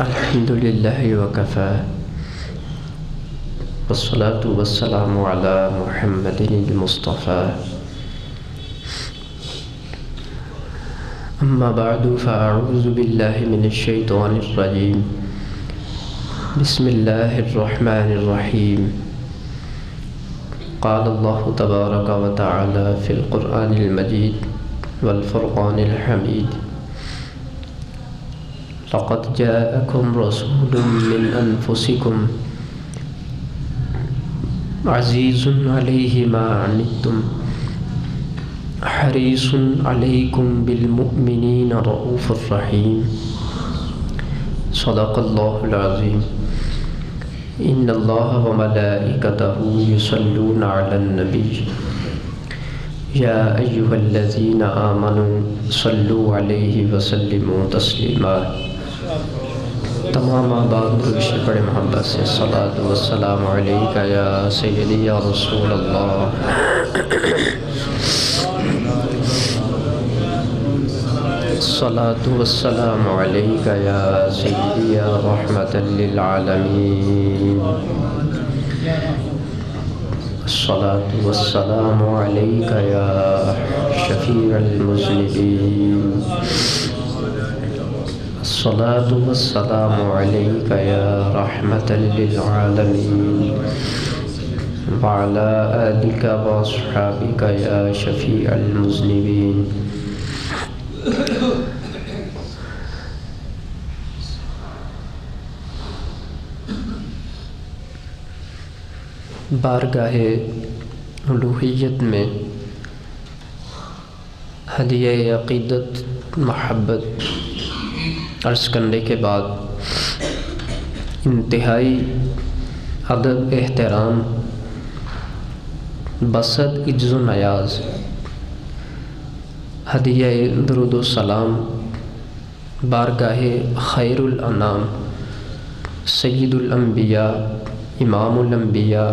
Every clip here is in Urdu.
الحمد لله وكفى والصلاة والسلام على محمد المصطفى أما بعد فأعوذ بالله من الشيطان الرجيم بسم الله الرحمن الرحيم قال الله تبارك وتعالى في القرآن المجيد والفرقان الحميد لقد جاءكم رسول من أنفسكم عزيز عليه ما عنتم حريص عليكم بالمؤمنين رؤوف رحيم صدق الله العظيم إن الله وملائكته يصلون على النبي يا أيها الذين آمنوا صلوا عليه وسلموا تسليما تمام آباد درود بڑے محبت سے الصلاۃ والسلام علیک یا سیدی یا رسول اللہ الصلاۃ والسلام علیک یا سیدی یا رحمۃ للعالمین الصلاۃ والسلام علیک یا شفیع المذنبین الصلاۃ والسلام علیک یا رحمۃ للعالمین وعلی آلک واصحابک یا شفیع المذنبین بارگاہ الوہیت میں ہدیہ عقیدت محبت عرض کرنے کے بعد انتہائی ادب احترام بصد عجز و نیاز ہدیہ درود و سلام بارگاہ خیر الانام سید الانبیاء امام الانبیاء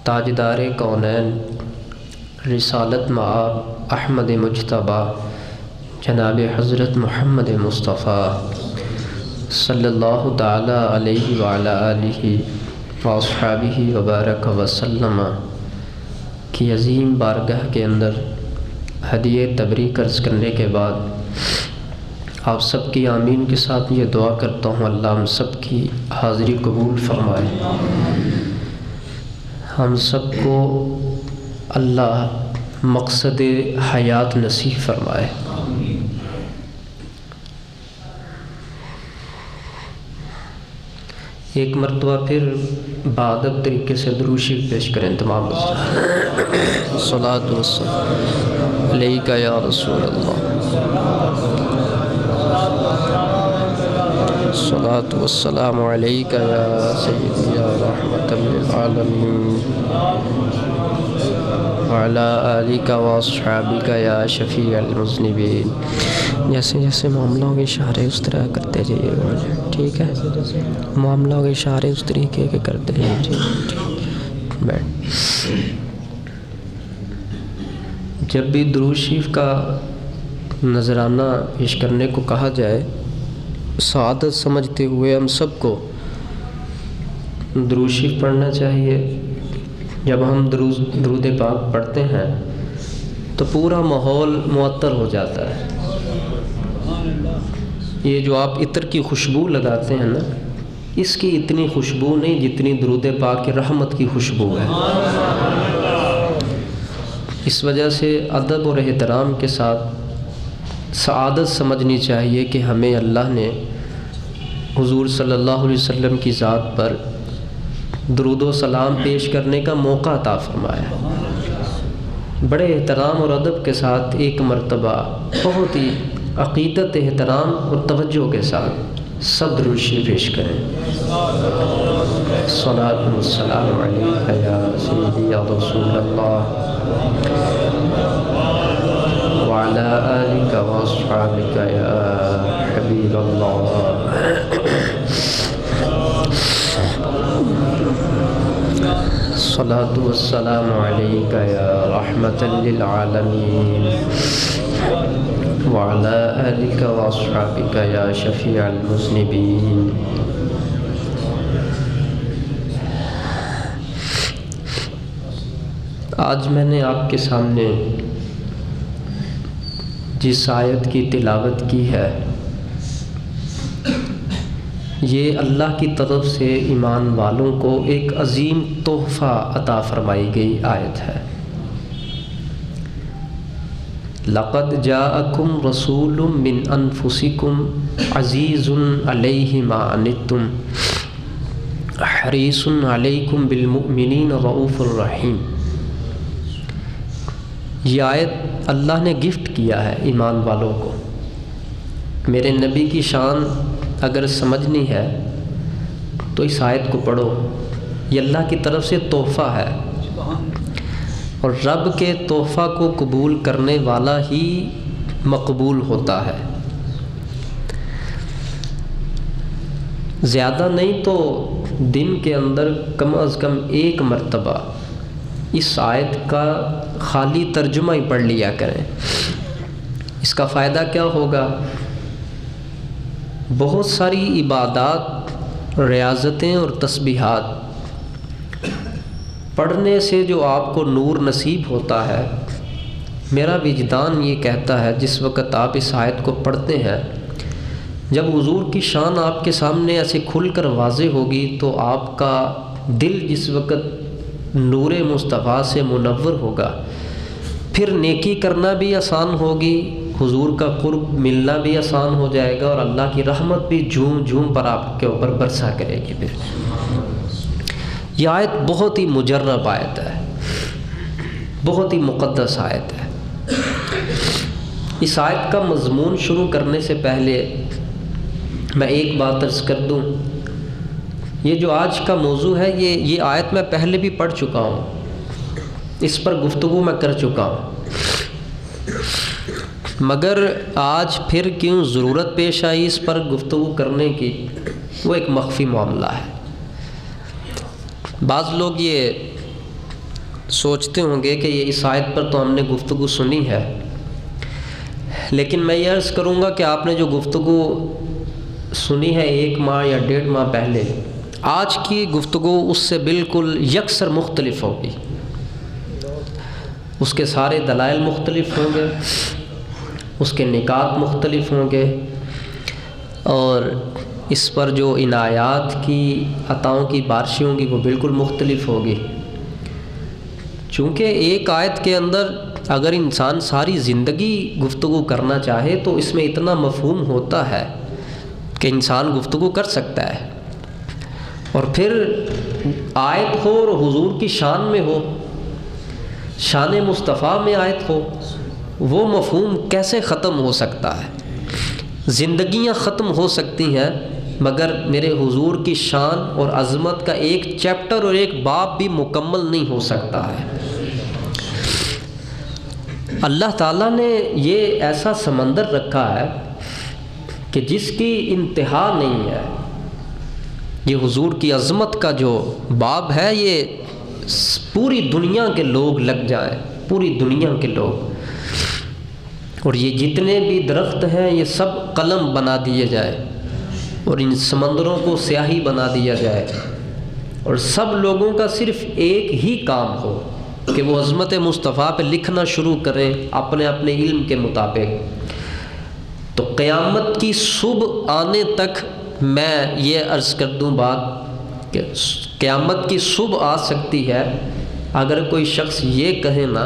تاجدار کونین رسالت مآب احمد مجتبی جناب حضرت محمد مصطفیٰ صلی اللہ تعالیٰ علیہ وعلی آلہ واصحابہ وبارک وسلم کی عظیم بارگاہ کے اندر ہدیہ تبریک عرض کرنے کے بعد آپ سب کی آمین کے ساتھ یہ دعا کرتا ہوں اللہ ہم سب کی حاضری قبول فرمائے، ہم سب کو اللہ مقصد حیات نصیب فرمائے۔ ایک مرتبہ پھر بادب طریقے سے درود شریف پیش کریں تمام صلاۃ والسلام علیک یا رسول اللہ الصلاۃ والسلام علیک یا سیدی یا رحمۃ للعالمین وعلی آلک واصحابک یا شفیع المذنبین۔ جیسے جیسے معاملوں کے اشارے اس طرح کرتے جائیے گا، ٹھیک ہے؟ معاملوں کے اشارے اس طریقے کے کرتے ہیں، ٹھیک بیٹھ۔ جب بھی درود شریف کا نذرانہ پیش کرنے کو کہا جائے، سعادت سمجھتے ہوئے ہم سب کو درود شریف پڑھنا چاہیے۔ جب ہم درود پاک پڑھتے ہیں تو پورا ماحول معطر ہو جاتا ہے۔ یہ جو آپ عطر کی خوشبو لگاتے ہیں نا، اس کی اتنی خوشبو نہیں جتنی درود پاک کی رحمت کی خوشبو ہے۔ اس وجہ سے ادب اور احترام کے ساتھ سعادت سمجھنی چاہیے کہ ہمیں اللہ نے حضور صلی اللہ علیہ وسلم کی ذات پر درود و سلام پیش کرنے کا موقع عطا فرمایا۔ بڑے احترام اور ادب کے ساتھ ایک مرتبہ بہت ہی عقیدت احترام اور توجہ کے ساتھ سب درود شریف پیش کریں۔ الصلاۃ والسلام علیک یا سیدی یا رسول اللہ وعلی آلک واصحابک یا حبیب اللہ۔ الصلاۃ والسلام علیک یا رحمۃ للعالمین وعلى آلك وأصحابك يا شفيع المذنبين. آج میں نے آپ کے سامنے جس آیت کی تلاوت کی ہے یہ اللہ کی طرف سے ایمان والوں کو ایک عظیم تحفہ عطا فرمائی گئی آیت ہے. لقد جاءکم رسول من انفسکم عزیز علیہ ما عنتم حریص علیکم بالمؤمنین رؤوف الرحیم. یہ آیت اللہ نے گفٹ کیا ہے ایمان والوں کو. میرے نبی کی شان اگر سمجھنی ہے تو اس آیت کو پڑھو. یہ اللہ کی طرف سے تحفہ ہے اور رب کے تحفہ کو قبول کرنے والا ہی مقبول ہوتا ہے. زیادہ نہیں تو دن کے اندر کم از کم ایک مرتبہ اس آیت کا خالی ترجمہ ہی پڑھ لیا کریں. اس کا فائدہ کیا ہوگا؟ بہت ساری عبادات، ریاضتیں اور تسبیحات پڑھنے سے جو آپ کو نور نصیب ہوتا ہے، میرا وجدان یہ کہتا ہے جس وقت آپ اس آیت کو پڑھتے ہیں، جب حضور کی شان آپ کے سامنے ایسے کھل کر واضح ہوگی تو آپ کا دل جس وقت نور مصطفیٰ سے منور ہوگا، پھر نیکی کرنا بھی آسان ہوگی، حضور کا قرب ملنا بھی آسان ہو جائے گا اور اللہ کی رحمت بھی جھوم جھوم پر آپ کے اوپر برسا کرے گی. پھر یہ آیت بہت ہی مجرب آیت ہے، بہت ہی مقدس آیت ہے. اس آیت کا مضمون شروع کرنے سے پہلے میں ایک بات عرض کر دوں. یہ جو آج کا موضوع ہے یہ آیت میں پہلے بھی پڑھ چکا ہوں، اس پر گفتگو میں کر چکا ہوں، مگر آج پھر کیوں ضرورت پیش آئی اس پر گفتگو کرنے کی، وہ ایک مخفی معاملہ ہے. بعض لوگ یہ سوچتے ہوں گے کہ یہ اس آیت پر تو ہم نے گفتگو سنی ہے، لیکن میں یہ عرض کروں گا کہ آپ نے جو گفتگو سنی ہے 1 ماہ یا 1.5 ماہ پہلے، آج کی گفتگو اس سے بالکل یکسر مختلف ہوگی. اس کے سارے دلائل مختلف ہوں گے، اس کے نکات مختلف ہوں گے، اور اس پر جو عنایات کی عطاؤں کی بارشیں ہوں گی وہ بالکل مختلف ہوگی. چونکہ ایک آیت کے اندر اگر انسان ساری زندگی گفتگو کرنا چاہے تو اس میں اتنا مفہوم ہوتا ہے کہ انسان گفتگو کر سکتا ہے. اور پھر آیت ہو اور حضور کی شان میں ہو، شان مصطفیٰ میں آیت ہو، وہ مفہوم کیسے ختم ہو سکتا ہے؟ زندگیاں ختم ہو سکتی ہیں مگر میرے حضور کی شان اور عظمت کا ایک چیپٹر اور ایک باب بھی مکمل نہیں ہو سکتا ہے. اللہ تعالیٰ نے یہ ایسا سمندر رکھا ہے کہ جس کی انتہا نہیں ہے. یہ حضور کی عظمت کا جو باب ہے یہ پوری دنیا کے لوگ لگ جائیں، پوری دنیا کے لوگ، اور یہ جتنے بھی درخت ہیں یہ سب قلم بنا دیے جائے اور ان سمندروں کو سیاہی بنا دیا جائے اور سب لوگوں کا صرف ایک ہی کام ہو کہ وہ عظمت مصطفیٰ پہ لکھنا شروع کریں اپنے اپنے علم کے مطابق، تو قیامت کی صبح آنے تک میں یہ عرض کر دوں بات کہ قیامت کی صبح آ سکتی ہے اگر کوئی شخص یہ کہے نا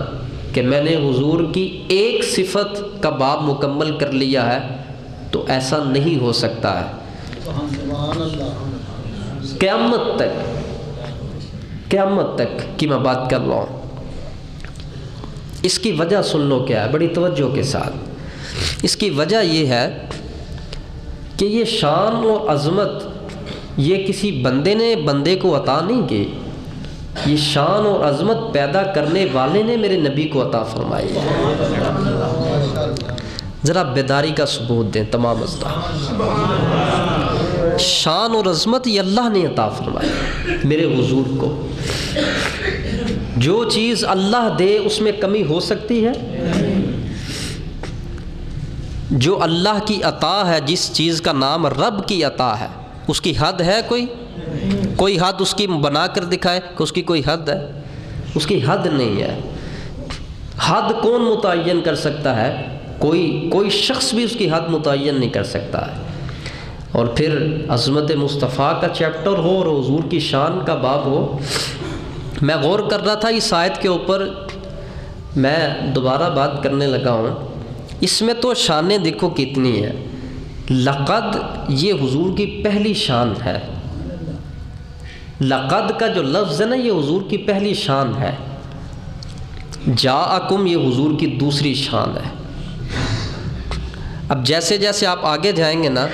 کہ میں نے حضور کی ایک صفت کا باب مکمل کر لیا ہے، تو ایسا نہیں ہو سکتا ہے. قیامت تک کی میں بات کر رہا ہوں. اس کی وجہ سن لو کیا ہے بڑی توجہ کے ساتھ. اس کی وجہ یہ ہے کہ یہ شان اور عظمت یہ کسی بندے نے بندے کو عطا نہیں کی، یہ شان اور عظمت پیدا کرنے والے نے میرے نبی کو عطا فرمائی ہے. ذرا بیداری کا ثبوت دیں تمام ازداد. شان اور عظمت یہ اللہ نے عطا فرمائی میرے حضور کو. جو چیز اللہ دے اس میں کمی ہو سکتی ہے؟ جو اللہ کی عطا ہے، جس چیز کا نام رب کی عطا ہے، اس کی حد ہے؟ کوئی حد اس کی بنا کر دکھائے کہ اس کی کوئی حد ہے؟ اس کی حد نہیں ہے۔ حد کون متعین کر سکتا ہے؟ کوئی شخص بھی اس کی حد متعین نہیں کر سکتا ہے۔ اور پھر عظمت مصطفیٰ کا چیپٹر ہو اور حضور کی شان کا باب ہو۔ میں غور کر رہا تھا اس آیت کے اوپر، میں دوبارہ بات کرنے لگا ہوں۔ اس میں تو شانیں دیکھو کتنی ہیں۔ لقد یہ حضور کی پہلی شان ہے۔ لقد کا جو لفظ ہے نا، یہ حضور کی پہلی شان ہے۔ جاءکم یہ حضور کی دوسری شان ہے۔ اب جیسے جیسے آپ آگے جائیں گے نا،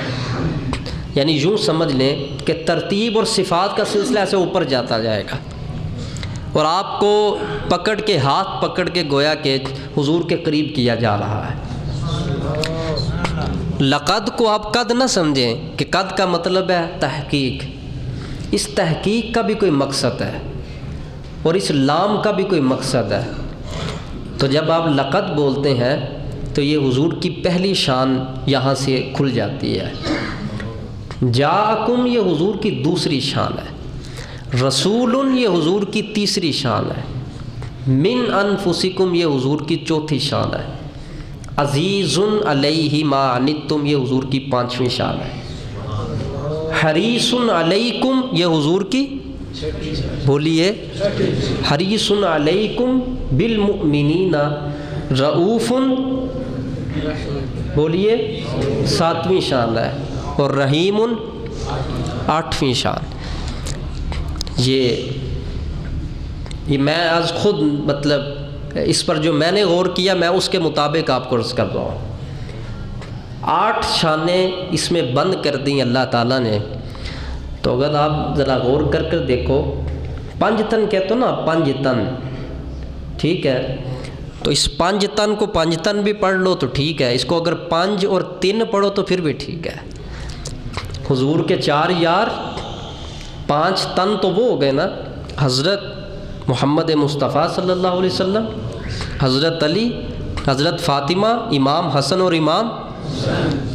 یعنی یوں سمجھ لیں کہ ترتیب اور صفات کا سلسلہ ایسے اوپر جاتا جائے گا، اور آپ کو پکڑ کے، ہاتھ پکڑ کے گویا کہ حضور کے قریب کیا جا رہا ہے۔ لقد کو آپ قد نہ سمجھیں کہ قد کا مطلب ہے تحقیق۔ اس تحقیق کا بھی کوئی مقصد ہے اور اس لام کا بھی کوئی مقصد ہے۔ تو جب آپ لقد بولتے ہیں تو یہ حضور کی پہلی شان یہاں سے کھل جاتی ہے۔ جاءکم یہ حضور کی دوسری شان ہے۔ رسول یہ حضور کی تیسری شان ہے۔ من انفسکم یہ حضور کی چوتھی شان ہے۔ عزیز علیہ ما عنتم یہ حضور کی پانچویں شان ہے۔ حریص علیکم یہ حضور کی، بولیے، حریص علیکم بالمؤمنین رؤوف، بولیے، ساتویں شان ہے۔ اور رحیم آٹھویں شان۔ یہ میں آج خود مطلب اس پر جو میں نے غور کیا، میں اس کے مطابق آپ کو عرض کر رہا ہوں۔ 8 شانیں اس میں بند کر دیں اللہ تعالیٰ نے۔ تو اگر آپ ذرا غور کر دیکھو، 5 تن کہتے ہو نا، 5 تن، ٹھیک ہے؟ تو اس 5 تن کو 5 تن بھی پڑھ لو تو ٹھیک ہے، اس کو اگر 5 اور 3 پڑھو تو پھر بھی ٹھیک ہے۔ حضور کے 4 یار، 5 تن تو وہ ہو گئے نا، حضرت محمد مصطفیٰ صلی اللہ علیہ وسلم، حضرت علی، حضرت فاطمہ، امام حسن اور امام،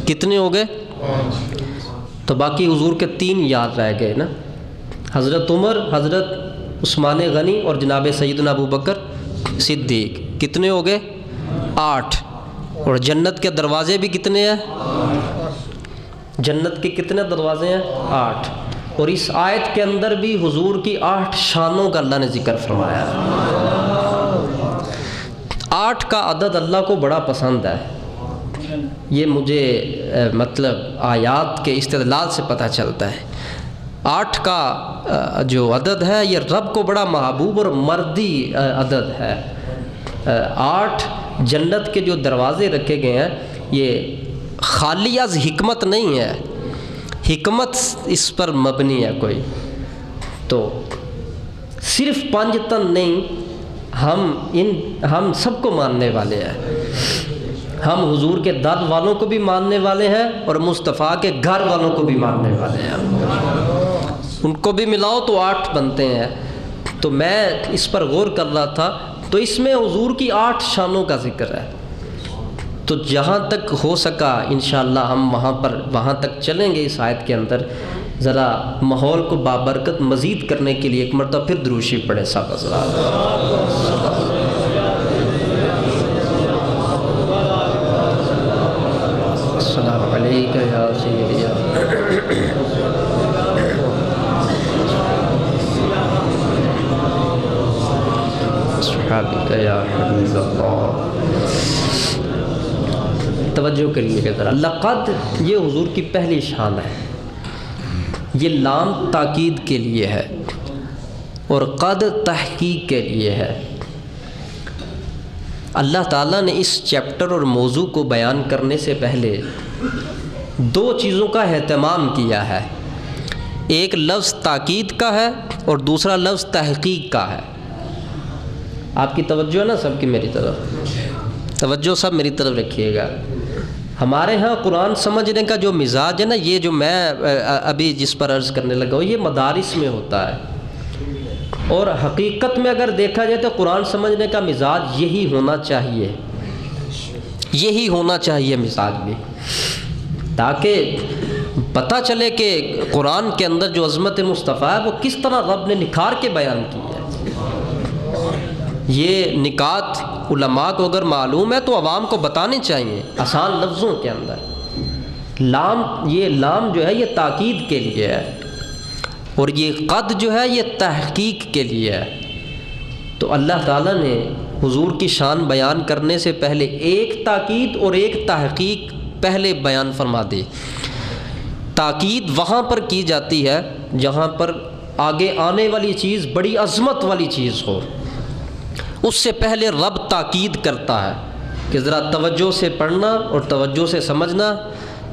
کتنے ہو گئے؟ تو باقی حضور کے 3 یار رہ گئے نا، حضرت عمر، حضرت عثمان غنی اور جناب سیدنا ابو بکر صدیق، کتنے ہو گئے؟ 8۔ اور جنت کے دروازے بھی کتنے ہیں؟ جنت کے کتنے دروازے ہیں؟ 8۔ اور اس آیت کے اندر بھی حضور کی 8 شانوں کا اللہ نے ذکر فرمایا ہے۔ 8 کا عدد اللہ کو بڑا پسند ہے، یہ مجھے مطلب آیات کے استدلال سے پتہ چلتا ہے۔ 8 کا جو عدد ہے یہ رب کو بڑا محبوب اور مردی عدد ہے۔ 8 جنت کے جو دروازے رکھے گئے ہیں، یہ خالی از حکمت نہیں ہے، حکمت اس پر مبنی ہے کوئی۔ تو صرف 5 تن نہیں، ہم سب کو ماننے والے ہیں۔ ہم حضور کے در والوں کو بھی ماننے والے ہیں اور مصطفیٰ کے گھر والوں کو بھی ماننے والے ہیں۔ ان کو بھی ملاؤ تو 8 بنتے ہیں۔ تو میں اس پر غور کر رہا تھا، تو اس میں حضور کی 8 شانوں کا ذکر ہے۔ تو جہاں تک ہو سکا انشاءاللہ ہم وہاں تک چلیں گے۔ اس آیت کے اندر ذرا ماحول کو بابرکت مزید کرنے کے لیے ایک مرتبہ پھر درود شریف پڑھیں صاحب حضرات۔ السلام علیکم یا سیدی صحابک یا حبیب اللہ۔ توجہ کریے گا ذرا، لقد یہ حضور کی پہلی شان ہے، یہ لام تاکید کے لیے ہے اور قد تحقیق کے لیے ہے۔ اللہ تعالیٰ نے اس چیپٹر اور موضوع کو بیان کرنے سے پہلے 2 چیزوں کا اہتمام کیا ہے، ایک لفظ تاکید کا ہے اور دوسرا لفظ تحقیق کا ہے۔ آپ کی توجہ ہے نا سب کی میری طرف، توجہ سب میری طرف رکھیے گا۔ ہمارے ہاں قرآن سمجھنے کا جو مزاج ہے نا، یہ جو میں ابھی جس پر عرض کرنے لگا ہوں، یہ مدارس میں ہوتا ہے، اور حقیقت میں اگر دیکھا جائے تو قرآن سمجھنے کا مزاج یہی ہونا چاہیے۔ یہی ہونا چاہیے مزاج بھی، تاکہ پتہ چلے کہ قرآن کے اندر جو عظمت مصطفیٰ ہے وہ کس طرح رب نے نکھار کے بیان کی ہے۔ یہ نکات علماء کو اگر معلوم ہے تو عوام کو بتانے چاہیے آسان لفظوں کے اندر۔ یہ لام جو ہے یہ تاکید کے لیے ہے، اور یہ قد جو ہے یہ تحقیق کے لیے ہے۔ تو اللہ تعالیٰ نے حضور کی شان بیان کرنے سے پہلے ایک تاکید اور ایک تحقیق پہلے بیان فرما دی۔ تاکید وہاں پر کی جاتی ہے جہاں پر آگے آنے والی چیز بڑی عظمت والی چیز ہو، اس سے پہلے رب تاکید کرتا ہے کہ ذرا توجہ سے پڑھنا اور توجہ سے سمجھنا،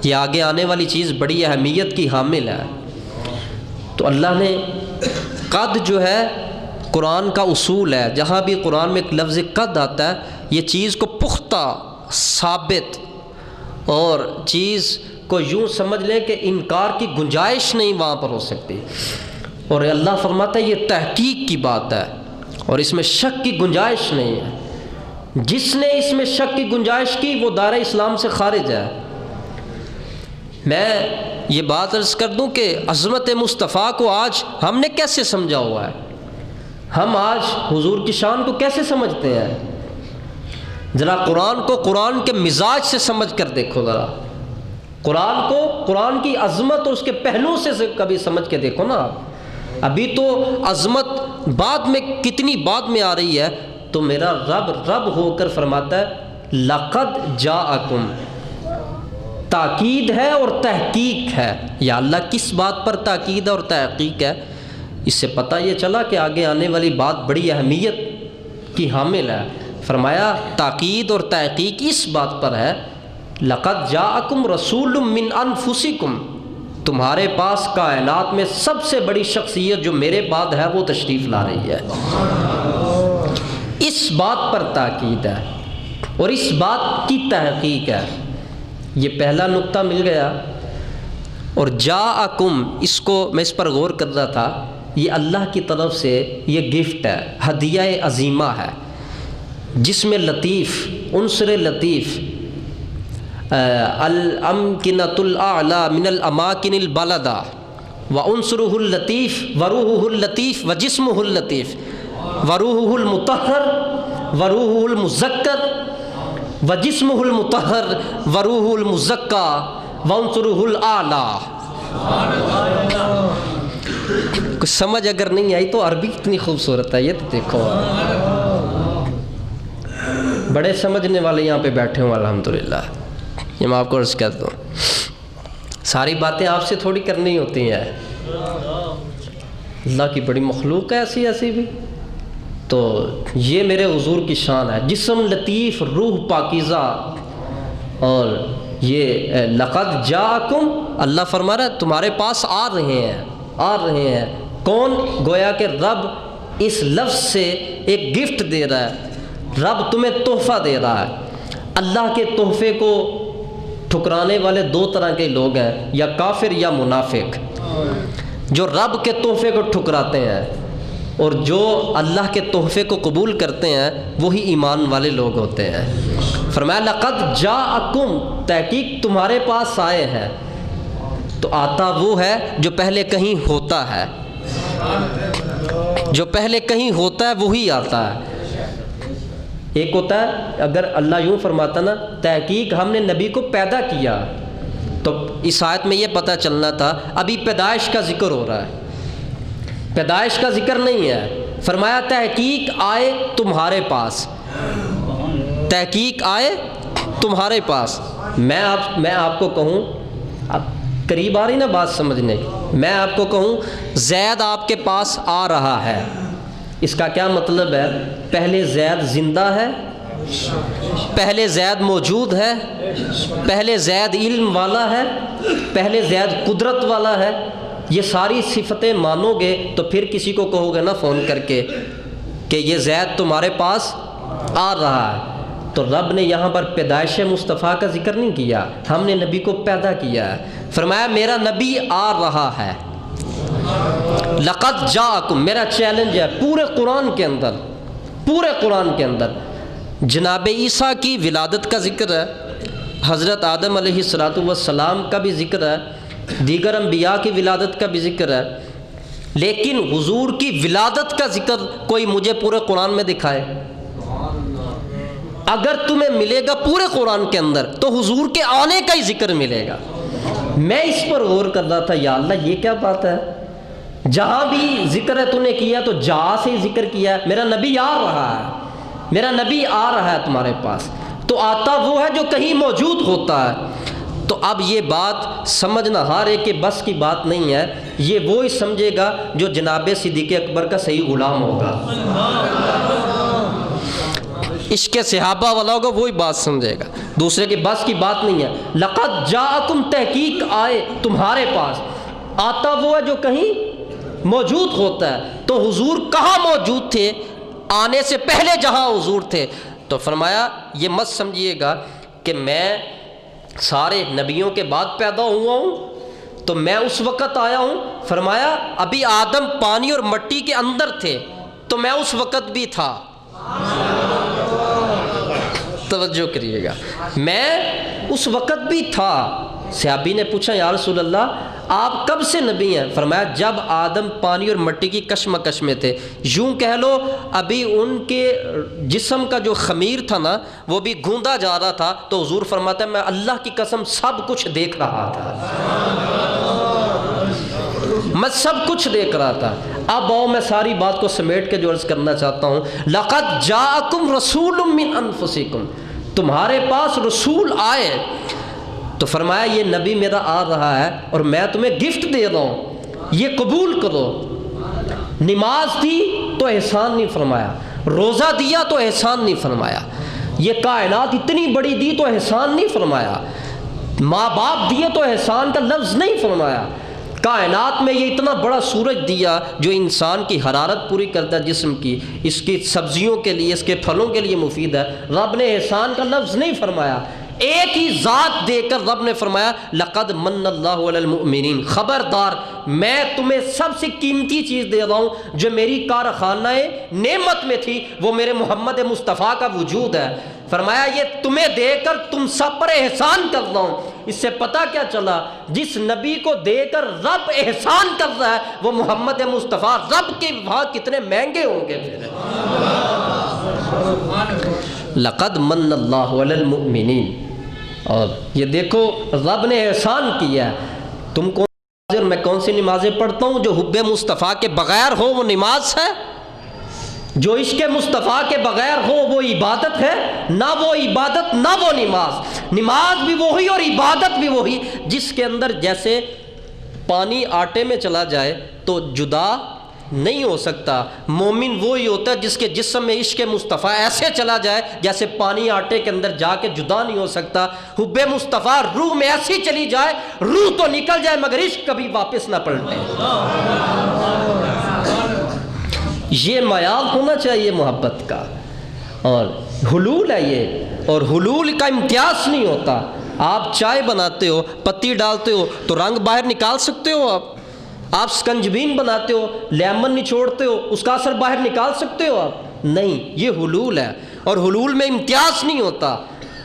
یہ آگے آنے والی چیز بڑی اہمیت کی حامل ہے۔ تو اللہ نے قد جو ہے قرآن کا اصول ہے، جہاں بھی قرآن میں ایک لفظ قد آتا ہے یہ چیز کو پختہ، ثابت، اور چیز کو یوں سمجھ لیں کہ انکار کی گنجائش نہیں وہاں پر ہو سکتی، اور اللہ فرماتا ہے یہ تحقیق کی بات ہے اور اس میں شک کی گنجائش نہیں ہے۔ جس نے اس میں شک کی گنجائش کی وہ دار اسلام سے خارج ہے۔ میں یہ بات عرض کر دوں کہ عظمت مصطفیٰ کو آج ہم نے کیسے سمجھا ہوا ہے، ہم آج حضور کی شان کو کیسے سمجھتے ہیں؟ ذرا قرآن کو قرآن کے مزاج سے سمجھ کر دیکھو، ذرا قرآن کو قرآن کی عظمت اور اس کے پہلو سے کبھی سمجھ کے دیکھو نا آپ۔ ابھی تو عظمت بعد میں کتنی بعد میں آ رہی ہے، تو میرا رب ہو کر فرماتا ہے لقد جاءکم، تاکید ہے اور تحقیق ہے۔ یا اللہ کس بات پر تاکید اور تحقیق ہے؟ اس سے پتہ یہ چلا کہ آگے آنے والی بات بڑی اہمیت کی حامل ہے۔ فرمایا تاکید اور تحقیق اس بات پر ہے لقد جاءکم رسول من انفسکم، تمہارے پاس کائنات میں سب سے بڑی شخصیت جو میرے بعد ہے وہ تشریف لا رہی ہے۔ اس بات پر تاکید ہے اور اس بات کی تحقیق ہے۔ یہ پہلا نقطہ مل گیا۔ اور جاءکم، اس کو میں اس پر غور کر رہا تھا، یہ اللہ کی طرف سے یہ گفٹ ہے، ہدیہ عظیمہ ہے، جس میں لطیف، عنصر لطیف، الامکنۃ الاعلی من الاماکن البلدہ وعنصرہ اللطیف وروحہ اللطیف وجسمہ اللطیف وروحہ المطہر وروحہ المزکر وجسمہ المطہر وروحہ المزکا وعنصرہ الاعلی۔ کچھ سمجھ اگر نہیں آئی تو عربی کتنی خوبصورت ہے، یہ تو دیکھو، بڑے سمجھنے والے یہاں پہ بیٹھے ہوں الحمدللہ۔ یہ میں آپ کو عرض کرتا ہوں، ساری باتیں آپ سے تھوڑی کرنی ہوتی ہیں، اللہ کی بڑی مخلوق ہے ایسی ایسی بھی۔ تو یہ میرے حضور کی شان ہے، جسم لطیف، روح پاکیزہ، اور یہ لقد جاءکم، اللہ فرما رہا ہے تمہارے پاس آ رہے ہیں۔ کون؟ گویا کہ رب اس لفظ سے ایک گفٹ دے رہا ہے، رب تمہیں تحفہ دے رہا ہے۔ اللہ کے تحفے کو ٹھکرانے والے دو طرح کے لوگ ہیں، یا کافر یا منافق۔ جو رب کے تحفے کو ٹھکراتے ہیں اور جو اللہ کے تحفے کو قبول کرتے ہیں وہی ایمان والے لوگ ہوتے ہیں۔ فرمایا لقد جاءکم، تحقیق تمہارے پاس آئے ہیں۔ تو آتا وہ ہے جو پہلے کہیں ہوتا ہے، جو پہلے کہیں ہوتا ہے وہی آتا ہے۔ ایک ہوتا ہے، اگر اللہ یوں فرماتا نا تحقیق ہم نے نبی کو پیدا کیا، تو اس آیت میں یہ پتہ چلنا تھا ابھی پیدائش کا ذکر ہو رہا ہے، پیدائش کا ذکر نہیں ہے۔ فرمایا تحقیق آئے تمہارے پاس، تحقیق آئے تمہارے پاس۔ میں آپ کو کہوں، اب قریب آ رہی نا بات سمجھنے، میں آپ کو کہوں زید آپ کے پاس آ رہا ہے، اس کا کیا مطلب ہے؟ پہلے زید زندہ ہے، پہلے زید موجود ہے، پہلے زید علم والا ہے، پہلے زید قدرت والا ہے۔ یہ ساری صفتیں مانو گے تو پھر کسی کو کہو گے نا فون کر کے کہ یہ زید تمہارے پاس آ رہا ہے۔ تو رب نے یہاں پر پیدائش مصطفیٰ کا ذکر نہیں کیا، ہم نے نبی کو پیدا کیا ہے۔ فرمایا میرا نبی آ رہا ہے۔ لقد جاءکم، میرا چیلنج ہے پورے قرآن کے اندر جناب عیسیٰ کی ولادت کا ذکر ہے، حضرت آدم علیہ السلام کا بھی ذکر ہے، دیگر انبیاء کی ولادت کا بھی ذکر ہے، لیکن حضور کی ولادت کا ذکر کوئی مجھے پورے قرآن میں دکھائے۔ اگر تمہیں ملے گا پورے قرآن کے اندر تو حضور کے آنے کا ہی ذکر ملے گا۔ میں اس پر غور کر رہا تھا، یا اللہ یہ کیا بات ہے، جہاں بھی ذکر ہے تو نے کیا تو جا سے ہی ذکر کیا ہے، میرا نبی آ رہا ہے، میرا نبی آ رہا ہے تمہارے پاس، تو آتا وہ ہے جو کہیں موجود ہوتا ہے۔ تو اب یہ بات سمجھنا ہر ایک کے بس کی بات نہیں ہے، یہ وہی سمجھے گا جو جناب صدیق اکبر کا صحیح غلام ہوگا، عشق صحابہ والا ہوگا، وہی بات سمجھے گا، دوسرے کے بس کی بات نہیں ہے۔ لقد جاءکم، تحقیق آئے تمہارے پاس، آتا وہ ہے جو کہیں موجود ہوتا ہے۔ تو حضور کہاں موجود تھے؟ آنے سے پہلے جہاں حضور تھے۔ تو فرمایا یہ مت سمجھیے گا کہ میں سارے نبیوں کے بعد پیدا ہوا ہوں تو میں اس وقت آیا ہوں۔ فرمایا ابھی آدم پانی اور مٹی کے اندر تھے تو میں اس وقت بھی تھا۔ توجہ کریے گا، میں اس وقت بھی تھا۔ صحابی نے پوچھا یا رسول اللہ آپ کب سے نبی ہیں؟ فرمایا جب آدم پانی اور مٹی کی کشمکش میں تھے، یوں کہہ لو ابھی ان کے جسم کا جو خمیر تھا نا وہ بھی گوندا جا رہا تھا، تو حضور فرماتا ہے میں اللہ کی قسم سب کچھ دیکھ رہا تھا، میں سب کچھ دیکھ رہا تھا۔ اب آؤ میں ساری بات کو سمیٹ کے جو عرض کرنا چاہتا ہوں، لقد جاءکم رسول من انفسکم، تمہارے پاس رسول آئے۔ تو فرمایا یہ نبی میرا آ رہا ہے اور میں تمہیں گفٹ دے رہا ہوں، یہ قبول کرو۔ نماز دی تو احسان نہیں فرمایا، روزہ دیا تو احسان نہیں فرمایا، یہ کائنات اتنی بڑی دی تو احسان نہیں فرمایا، ماں باپ دیے تو احسان کا لفظ نہیں فرمایا، کائنات میں یہ اتنا بڑا سورج دیا جو انسان کی حرارت پوری کرتا ہے جسم کی، اس کی سبزیوں کے لیے، اس کے پھلوں کے لیے مفید ہے، رب نے احسان کا لفظ نہیں فرمایا۔ ایک ہی ذات دے کر رب نے فرمایا لقد من اللہ علی المؤمنین، خبردار میں تمہیں سب سے قیمتی چیز دے رہا ہوں جو میری کارخانہ نعمت میں تھی، وہ میرے محمد مصطفیٰ کا وجود ہے۔ فرمایا یہ تمہیں دے کر تم سب پر احسان کر رہا ہوں۔ اس سے پتہ کیا چلا، جس نبی کو دے کر رب احسان کر رہا ہے وہ محمد مصطفیٰ رب کے وہاں کتنے مہنگے ہوں گے پھر۔ لقد من اللہ علی المؤمنین، اور یہ دیکھو رب نے احسان کیا ہے۔ تم کون اور میں کون سی نمازیں پڑھتا ہوں؟ جو حب مصطفیٰ کے بغیر ہو وہ نماز ہے، جو عشق مصطفیٰ کے بغیر ہو وہ عبادت ہے، نہ وہ عبادت نہ وہ نماز۔ نماز بھی وہی اور عبادت بھی وہی، جس کے اندر جیسے پانی آٹے میں چلا جائے تو جدا نہیں ہو سکتا، مومن وہی ہوتا ہے جس کے جسم میں عشق مصطفیٰ ایسے چلا جائے جیسے پانی آٹے کے اندر جا کے جدا نہیں ہو سکتا۔ حب مصطفیٰ روح میں ایسی چلی جائے، روح تو نکل جائے مگر عشق کبھی واپس نہ پلٹے۔ یہ معیار ہونا چاہیے محبت کا، اور حلول ہے یہ، اور حلول کا امتیاز نہیں ہوتا۔ آپ چائے بناتے ہو، پتی ڈالتے ہو تو رنگ باہر نکال سکتے ہو، آپ سکنجبین بناتے ہو، لیمن نچوڑتے ہو، اس کا اثر باہر نکال سکتے ہو آپ؟ نہیں، یہ حلول ہے، اور حلول میں امتیاز نہیں ہوتا۔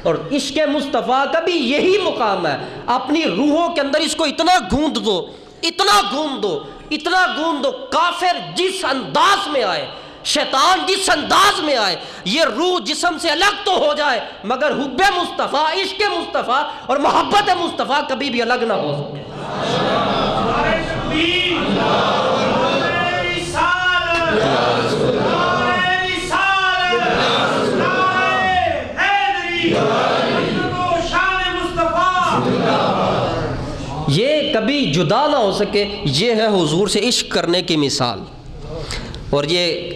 اور عشق مصطفیٰ کا بھی یہی مقام ہے، اپنی روحوں کے اندر اس کو اتنا گوندھ دو، اتنا گوندھ دو، اتنا گوندھ دو، کافر جس انداز میں آئے، شیطان جس انداز میں آئے، یہ روح جسم سے الگ تو ہو جائے مگر حب مصطفیٰ، عشق مصطفیٰ اور محبت مصطفیٰ کبھی بھی الگ نہ ہو سکے۔ یہ کبھی جدا نہ ہو سکے، یہ ہے حضور سے عشق کرنے کی مثال۔ اور یہ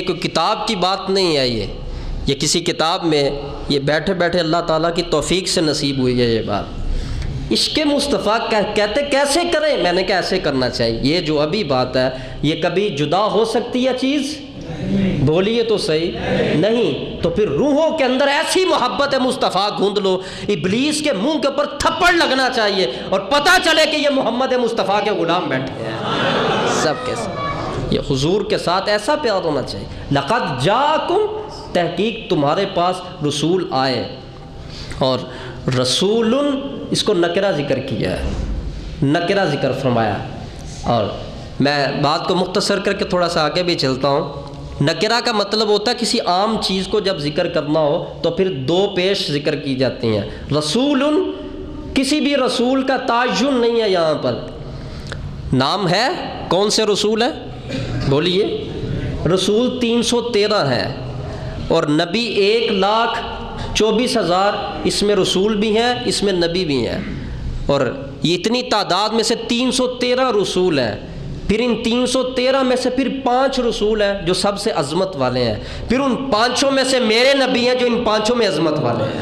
کوئی کتاب کی بات نہیں ہے، یہ کسی کتاب میں، یہ بیٹھے بیٹھے اللہ تعالیٰ کی توفیق سے نصیب ہوئی ہے یہ بات۔ عشق مصطفیٰ کہتے کیسے کریں؟ میں نے کہا ایسے کرنا چاہیے۔ یہ جو ابھی بات ہے یہ کبھی جدا ہو سکتی ہے چیز؟ بولیے تو صحیح، نہیں۔ تو پھر روحوں کے اندر ایسی محبت مصطفیٰ گوندھ لو، ابلیس کے منہ کے اوپر تھپڑ لگنا چاہیے اور پتہ چلے کہ یہ محمد مصطفیٰ کے غلام بیٹھے ہیں سب کے ساتھ۔ یہ حضور کے ساتھ ایسا پیار ہونا چاہیے۔ لقد جاءکم تحقیق تمہارے پاس رسول آئے، اور رسول اس کو نکرہ ذکر کیا ہے، نکرہ ذکر فرمایا۔ اور میں بات کو مختصر کر کے تھوڑا سا آگے بھی چلتا ہوں۔ نکرہ کا مطلب ہوتا ہے کسی عام چیز کو جب ذکر کرنا ہو تو پھر دو پیش ذکر کی جاتی ہیں۔ رسول، کسی بھی رسول کا تعین نہیں ہے یہاں پر، نام ہے کون سے رسول ہے بولیے؟ رسول 313 ہے، اور نبی 1,24,000، اس میں رسول بھی ہیں اس میں نبی بھی ہیں، اور یہ اتنی تعداد میں سے 313 رسول ہیں۔ پھر ان 313 میں سے پھر 5 رسول ہیں جو سب سے عظمت والے ہیں، پھر ان 5 میں سے میرے نبی ہیں جو ان 5 میں عظمت والے ہیں۔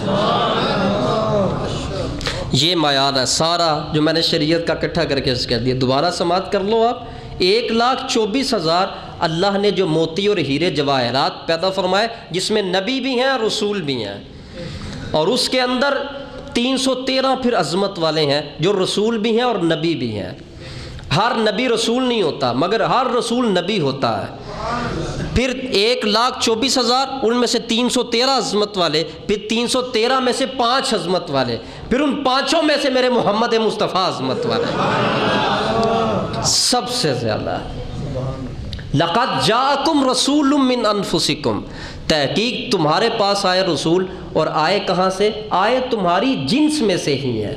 یہ معیار ہے سارا جو میں نے شریعت کا اکٹھا کر کے کہہ دیا۔ دوبارہ سماعت کر لو آپ، 1,24,000 اللہ نے جو موتی اور ہیرے جواہرات پیدا فرمائے، جس میں نبی بھی ہیں اور رسول بھی ہیں، اور اس کے اندر 313 پھر عظمت والے ہیں جو رسول بھی ہیں اور نبی بھی ہیں۔ ہر نبی رسول نہیں ہوتا، مگر ہر رسول نبی ہوتا ہے۔ پھر 1,24,000، ان میں سے 313 عظمت والے، پھر 313 میں سے 5 عظمت والے، پھر ان 5 میں سے میرے محمد مصطفیٰ عظمت والے سب سے زیادہ۔ لقد جاءکم رسول من انفسکم، تحقیق تمہارے پاس آئے رسول، اور آئے کہاں سے؟ آئے تمہاری جنس میں سے ہی ہے۔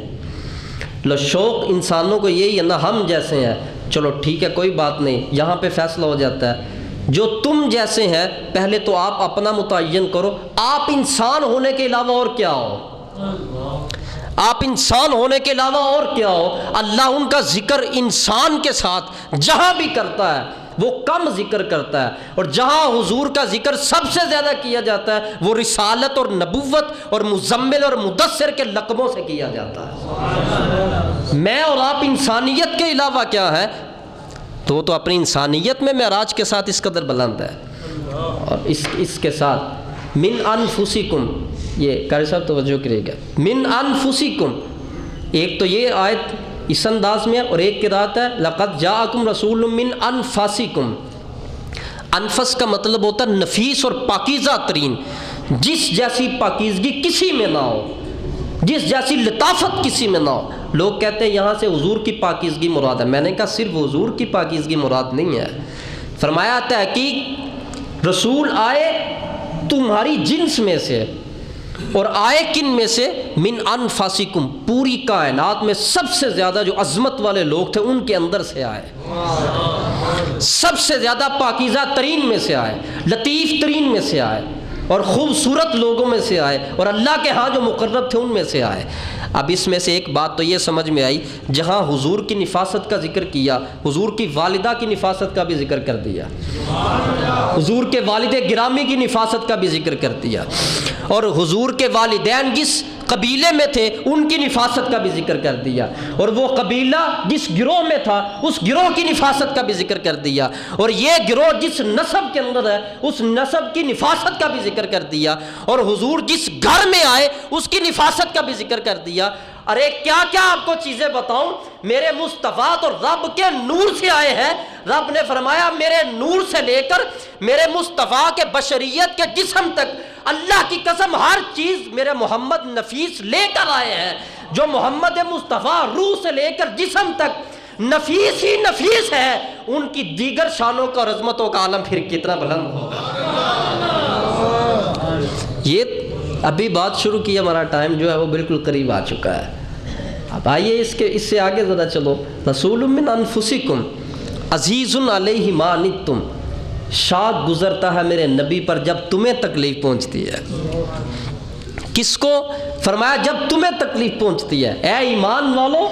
لو شوق انسانوں کو یہی ہے نا، ہم جیسے ہیں، چلو ٹھیک ہے کوئی بات نہیں، یہاں پہ فیصلہ ہو جاتا ہے۔ جو تم جیسے ہیں پہلے تو آپ اپنا متعین کرو، آپ انسان ہونے کے علاوہ اور کیا ہو؟ آپ انسان ہونے کے علاوہ اور کیا ہو؟ اللہ ان کا ذکر انسان کے ساتھ جہاں بھی کرتا ہے وہ کم ذکر کرتا ہے، اور جہاں حضور کا ذکر سب سے زیادہ کیا جاتا ہے وہ رسالت اور نبوت اور مزمل اور مدثر کے لقبوں سے کیا جاتا ہے۔ میں اور آپ انسانیت کے علاوہ کیا ہے؟ تو وہ تو اپنی انسانیت میں معراج کے ساتھ اس قدر بلند ہے، اور اس کے ساتھ من انفسکم، یہ قاری صاحب توجہ کریے گا، من انفسکم، ایک تو یہ آیت اس انداز میں ہے، اور ایک قرات ہے لقد جاءکم رسول من انفسکم۔ انفس کا مطلب ہوتا ہے نفیس اور پاکیزہ ترین، جس جیسی پاکیزگی کسی میں نہ ہو، جس جیسی لطافت کسی میں نہ ہو۔ لوگ کہتے ہیں یہاں سے حضور کی پاکیزگی مراد ہے، میں نے کہا صرف حضور کی پاکیزگی مراد نہیں ہے۔ فرمایا تحقیق رسول آئے تمہاری جنس میں سے، اور آئے کن میں سے؟ من انفسکم، پوری کائنات میں سب سے زیادہ جو عظمت والے لوگ تھے ان کے اندر سے آئے، سب سے زیادہ پاکیزہ ترین میں سے آئے، لطیف ترین میں سے آئے، اور خوبصورت لوگوں میں سے آئے، اور اللہ کے ہاں جو مقرب تھے ان میں سے آئے۔ اب اس میں سے ایک بات تو یہ سمجھ میں آئی، جہاں حضور کی نفاست کا ذکر کیا، حضور کی والدہ کی نفاست کا بھی ذکر کر دیا، حضور کے والد گرامی کی نفاست کا بھی ذکر کر دیا، اور حضور کے والدین جس قبیلے میں تھے ان کی نفاست کا بھی ذکر کر دیا، اور وہ قبیلہ جس گروہ میں تھا اس گروہ کی نفاست کا بھی ذکر کر دیا، اور یہ گروہ جس نسب کے اندر ہے اس نسب کی نفاست کا بھی ذکر کر دیا، اور حضور جس گھر میں آئے اس کی نفاست کا بھی ذکر کر دیا۔ ارے کیا کیا آپ کو چیزیں بتاؤں، میرے مصطفیٰ تو رب کے نور سے آئے ہیں۔ رب نے فرمایا میرے نور سے لے کر میرے مصطفیٰ کے بشریت کے جسم تک اللہ کی قسم ہر چیز میرے محمد نفیس لے کر آئے ہیں۔ جو محمد مصطفیٰ روح سے لے کر جسم تک نفیس ہی نفیس ہے، ان کی دیگر شانوں کا اور عظمتوں کا عالم پھر کتنا بلند ہوگا۔ یہ ابھی بات شروع کی، ہمارا ٹائم جو ہے وہ بالکل قریب آ چکا ہے۔ اب آئیے اس سے آگے ذرا چلو۔ رسول من انفسکم عزیز علیہ ما عنتم، شاد گزرتا ہے میرے نبی پر جب تمہیں تکلیف پہنچتی ہے۔ کس کو؟ فرمایا جب تمہیں تکلیف پہنچتی ہے، اے ایمان والو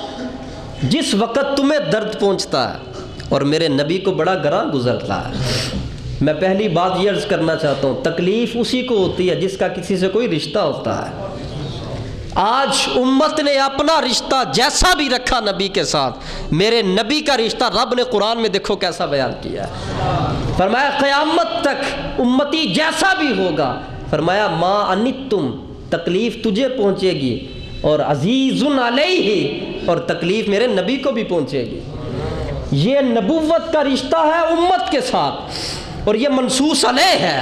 جس وقت تمہیں درد پہنچتا ہے، اور میرے نبی کو بڑا گراں گزرتا ہے۔ میں پہلی بات یہ عرض کرنا چاہتا ہوں، تکلیف اسی کو ہوتی ہے جس کا کسی سے کوئی رشتہ ہوتا ہے۔ آج امت نے اپنا رشتہ جیسا بھی رکھا نبی کے ساتھ، میرے نبی کا رشتہ رب نے قرآن میں دیکھو کیسا بیان کیا ہے۔ فرمایا قیامت تک امتی جیسا بھی ہوگا، فرمایا ما عنتم، تکلیف تجھے پہنچے گی، اور عزیز علیہ، اور تکلیف میرے نبی کو بھی پہنچے گی۔ یہ نبوت کا رشتہ ہے امت کے ساتھ، اور یہ منصوص علیہ ہے،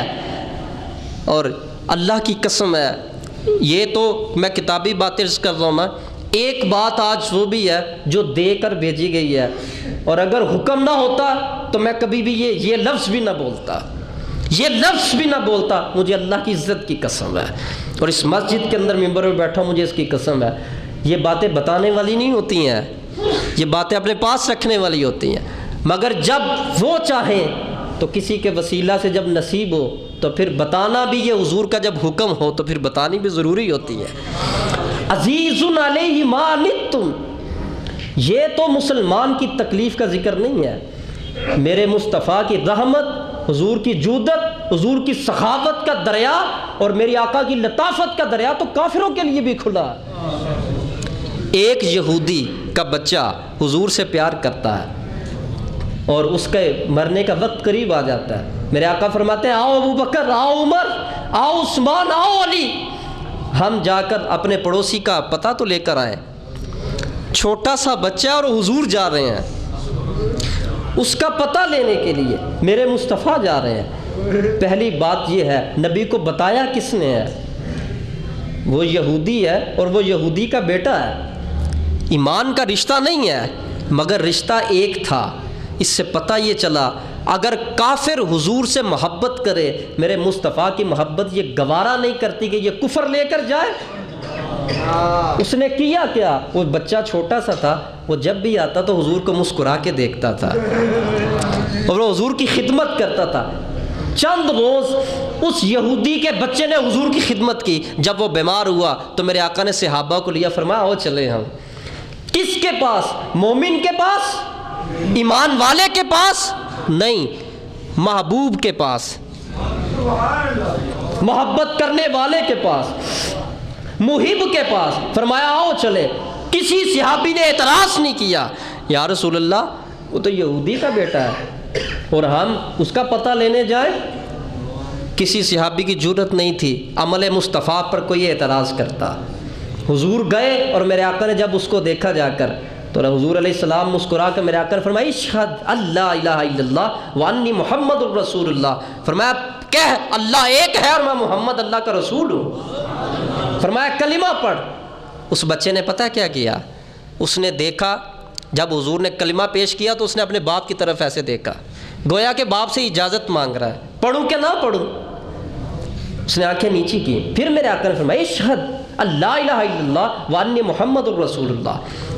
اور اللہ کی قسم ہے، یہ تو میں کتابی باتیں عرض کر رہا ہوں نا، ایک بات آج وہ بھی ہے جو دے کر بھیجی گئی ہے، اور اگر حکم نہ ہوتا تو میں کبھی بھی یہ لفظ بھی نہ بولتا، یہ لفظ بھی نہ بولتا، مجھے اللہ کی عزت کی قسم ہے، اور اس مسجد کے اندر ممبر میں بیٹھا مجھے اس کی قسم ہے، یہ باتیں بتانے والی نہیں ہوتی ہیں، یہ باتیں اپنے پاس رکھنے والی ہوتی ہیں، مگر جب وہ چاہیں تو کسی کے وسیلہ سے جب نصیب ہو تو پھر بتانا بھی، یہ حضور کا جب حکم ہو تو پھر بتانی بھی ضروری ہوتی ہے۔ عزیز علیہ ما عنتم، یہ تو مسلمان کی تکلیف کا ذکر نہیں ہے، میرے مصطفیٰ کی رحمت، حضور کی جودت، حضور کی سخاوت کا دریا اور میری آقا کی لطافت کا دریا تو کافروں کے لیے بھی کھلا ہے۔ ایک یہودی کا بچہ حضور سے پیار کرتا ہے اور اس کے مرنے کا وقت قریب آ جاتا ہے، میرے آقا فرماتے ہیں آؤ ابو بکر، آؤ عمر، آؤ عثمان، آؤ علی، ہم جا کر اپنے پڑوسی کا پتہ تو لے کر آئیں۔ چھوٹا سا بچہ اور حضور جا رہے ہیں اس کا پتہ لینے کے لیے، میرے مصطفیٰ جا رہے ہیں۔ پہلی بات یہ ہے، نبی کو بتایا کس نے ہے؟ وہ یہودی ہے اور وہ یہودی کا بیٹا ہے، ایمان کا رشتہ نہیں ہے مگر رشتہ ایک تھا۔ اس سے پتہ یہ چلا اگر کافر حضور سے محبت کرے، میرے مصطفیٰ کی محبت یہ گوارا نہیں کرتی کہ یہ کفر لے کر جائے۔ اس نے کیا کیا؟ وہ بچہ چھوٹا سا تھا، وہ جب بھی آتا تو حضور کو مسکرا کے دیکھتا تھا اور وہ حضور کی خدمت کرتا تھا۔ چند روز اس یہودی کے بچے نے حضور کی خدمت کی، جب وہ بیمار ہوا تو میرے آقا نے صحابہ کو لیا، فرمایا آؤ چلے ہم۔ کس کے پاس؟ مومن کے پاس، ایمان والے کے پاس نہیں، محبوب کے پاس، محبت کرنے والے کے پاس، محب کے پاس۔ فرمایا آؤ چلے۔ کسی صحابی نے اعتراض نہیں کیا، یا رسول اللہ وہ تو یہودی کا بیٹا ہے اور ہم اس کا پتہ لینے جائیں؟ کسی صحابی کی جرت نہیں تھی عمل مصطفیٰ پر کوئی اعتراض کرتا۔ حضور گئے اور میرے آقا نے جب اس کو دیکھا جا کر تو حضور علیہ السلام مسکرا کر میرے آقا نے فرمایا اشہد اللہ الہ الا اللہ وانی محمد الرسول اللہ، فرمایا کہہ اللہ ایک ہے اور میں محمد اللہ کا رسول ہوں۔ فرمایا کلمہ پڑھ۔ اس بچے نے پتہ کیا کیا؟ اس نے دیکھا جب حضور نے کلمہ پیش کیا تو اس نے اپنے باپ کی طرف ایسے دیکھا، گویا کہ باپ سے اجازت مانگ رہا ہے، پڑھوں کہ نہ پڑھوں؟ اس نے آنکھیں نیچی کی، پھر میرے آقا نے فرمایا اشہد اللہ الہ الا اللہ وانی محمد الرسول اللہ،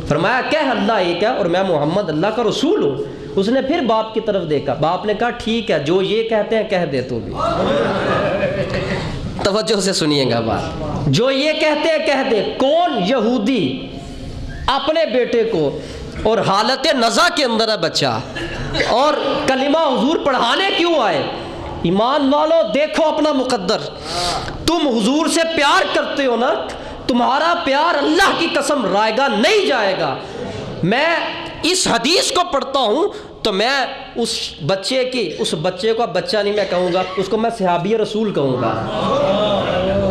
فرمایا کہہ اللہ ایک ہے اور میں محمد اللہ کا رسول ہوں۔ اس نے پھر باپ کی طرف دیکھا، باپ نے کہا ٹھیک ہے جو یہ کہتے ہیں کہہ دے تو بھی۔ توجہ سے سنیے گا بات، جو یہ کہتے ہیں کہہ دے۔ کون؟ یہودی اپنے بیٹے کو، اور حالت نزا کے اندر ہے بچہ، اور کلمہ حضور پڑھانے کیوں آئے؟ ایمان والو دیکھو اپنا مقدر، تم حضور سے پیار کرتے ہو نا، تمہارا پیار اللہ کی قسم رائے گا نہیں جائے گا۔ میں اس حدیث کو پڑھتا ہوں تو میں اس بچے کو بچہ نہیں میں کہوں گا، اس کو میں صحابی رسول کہوں گا۔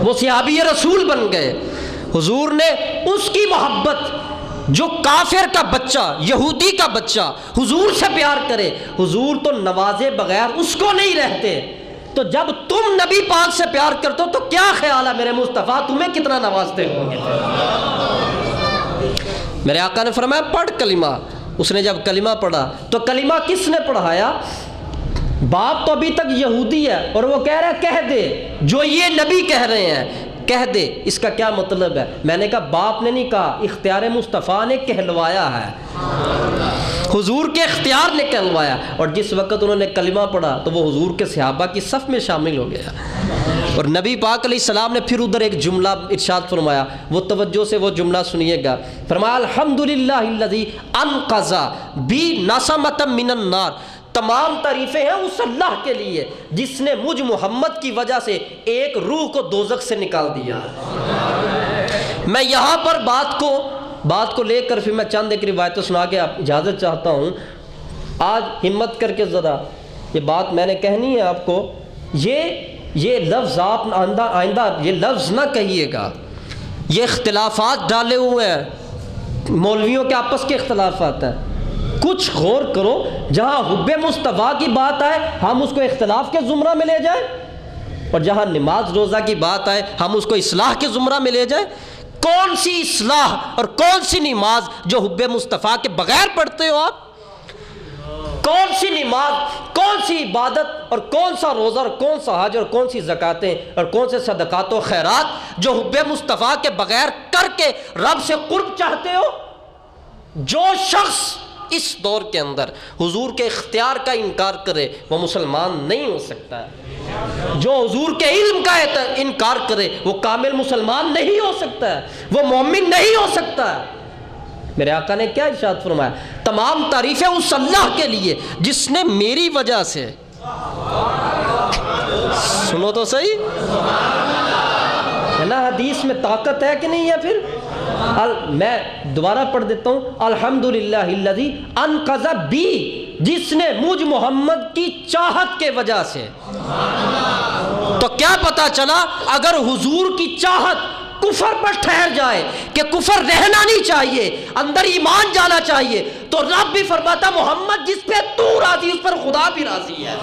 وہ صحابی رسول بن گئے۔ حضور نے اس کی محبت، جو کافر کا بچہ، یہودی کا بچہ حضور سے پیار کرے، حضور تو نوازے بغیر اس کو نہیں رہتے، تو جب تم نبی پاک سے پیار کرتے ہو تو کیا خیال ہے میرے مصطفیٰ تمہیں کتنا نوازتے ہوں گے؟ میرے آقا نے فرمایا پڑھ کلمہ۔ اس نے جب کلمہ پڑھا تو کلمہ کس نے پڑھایا؟ باپ تو ابھی تک یہودی ہے اور وہ کہہ رہا ہے کہہ دے جو یہ نبی کہہ رہے ہیں، کہہ دے۔ اس کا کیا مطلب ہے؟ میں نے کہا باپ نے نہیں کہا، اختیار مصطفیٰ نے کہلوایا ہے، حضور کے اختیار نے کہلوایا۔ اور جس وقت انہوں نے کلمہ پڑھا تو وہ حضور کے صحابہ کی صف میں شامل ہو گیا، اور نبی پاک علیہ السلام نے پھر ادھر ایک جملہ ارشاد فرمایا، وہ توجہ سے وہ جملہ سنیے گا۔ فرمایا الحمدللہ الذی انقذ بی نسمۃ من النار، تمام تعریفیں ہیں اس اللہ کے لیے جس نے مجھ محمد کی وجہ سے ایک روح کو دوزخ سے نکال دیا۔ میں یہاں پر بات کو لے کر پھر میں چند ایک روایتیں سنا کے اجازت چاہتا ہوں۔ آج ہمت کر کے ذرا یہ بات میں نے کہنی ہے آپ کو، یہ لفظ آپ آئندہ یہ لفظ نہ کہیے گا، یہ اختلافات ڈالے ہوئے ہیں، مولویوں کے آپس کے اختلافات ہیں۔ کچھ غور کرو، جہاں حب مصطفیٰ کی بات آئے ہم اس کو اختلاف کے زمرہ میں لے جائیں، اور جہاں نماز روزہ کی بات آئے ہم اس کو اصلاح کے زمرہ میں لے جائیں؟ کون سی اصلاح اور کون سی نماز جو حب مصطفیٰ کے بغیر پڑھتے ہو آپ؟ کون سی نماز، کون سی عبادت اور کون سا روزہ اور کون سا حج اور کون سی زکاتیں اور کون سے صدقات و خیرات جو حب مصطفیٰ کے بغیر کر کے رب سے قرب چاہتے ہو؟ جو شخص اس دور کے اندر حضور کے اختیار کا انکار کرے وہ مسلمان نہیں ہو سکتا ہے۔ جو حضور کے علم کا انکار کرے وہ کامل مسلمان نہیں ہو سکتا ہے، وہ مومن نہیں ہو سکتا ہے۔ میرے آقا نے کیا ارشاد فرمایا؟ تمام تعریفیں اس اللہ کے لیے جس نے میری وجہ سے، سنو تو صحیح ہے نا، حدیث میں طاقت ہے کہ نہیں ہے؟ پھر میں دوبارہ پڑھ دیتا ہوں، الحمدللہ الذی انقذ بی، جس نے مجھ محمد کی چاہت کے وجہ سے۔ تو کیا پتا چلا اگر حضور کی چاہت کفر پر ٹھہر جائے کہ کفر رہنا نہیں چاہیے، اندر ایمان جانا چاہیے، تو رب بھی فرماتا محمد جس پہ تو راضی اس پر خدا بھی راضی ہے۔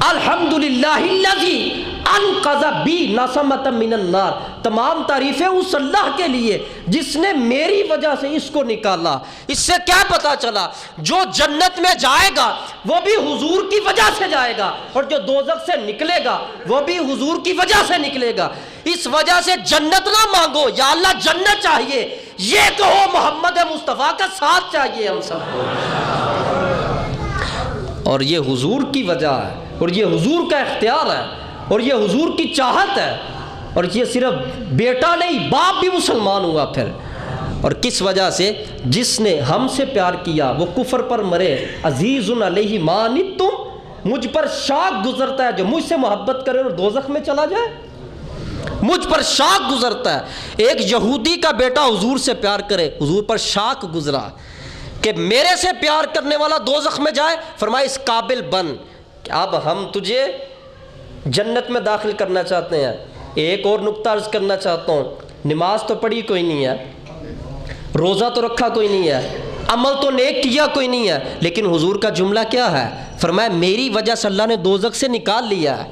الحمدللہ الذی انقذ بی نسمۃ من النار، تمام تعریفیں اس اللہ کے لیے جس نے میری وجہ سے اس کو نکالا۔ اس سے کیا پتا چلا جو جنت میں جائے گا وہ بھی حضور کی وجہ سے جائے گا، اور جو دوزخ سے نکلے گا وہ بھی حضور کی وجہ سے نکلے گا۔ اس وجہ سے جنت نہ مانگو یا اللہ جنت چاہیے، یہ کہو محمد مصطفیٰ کا ساتھ چاہیے ہم سب کو، اور یہ حضور کی وجہ ہے، اور یہ حضور کا اختیار ہے، اور یہ حضور کی چاہت ہے، اور یہ صرف بیٹا نہیں باپ بھی مسلمان ہوا پھر۔ اور کس وجہ سے؟ جس نے ہم سے پیار کیا وہ کفر پر مرے، عزیز علیہ ما عنتم، مجھ پر شاق گزرتا ہے جو مجھ سے محبت کرے اور دوزخ میں چلا جائے، مجھ پر شاق گزرتا ہے۔ ایک یہودی کا بیٹا حضور سے پیار کرے، حضور پر شاق گزرا کہ میرے سے پیار کرنے والا دوزخ میں جائے، فرمایا اس قابل بن کہ اب ہم تجھے جنت میں داخل کرنا چاہتے ہیں۔ ایک اور نقطہ عرض کرنا چاہتا ہوں، نماز تو پڑھی کوئی نہیں ہے، روزہ تو رکھا کوئی نہیں ہے، عمل تو نیک کیا کوئی نہیں ہے، لیکن حضور کا جملہ کیا ہے؟ فرمایا میری وجہ سے اللہ نے دوزخ سے نکال لیا ہے۔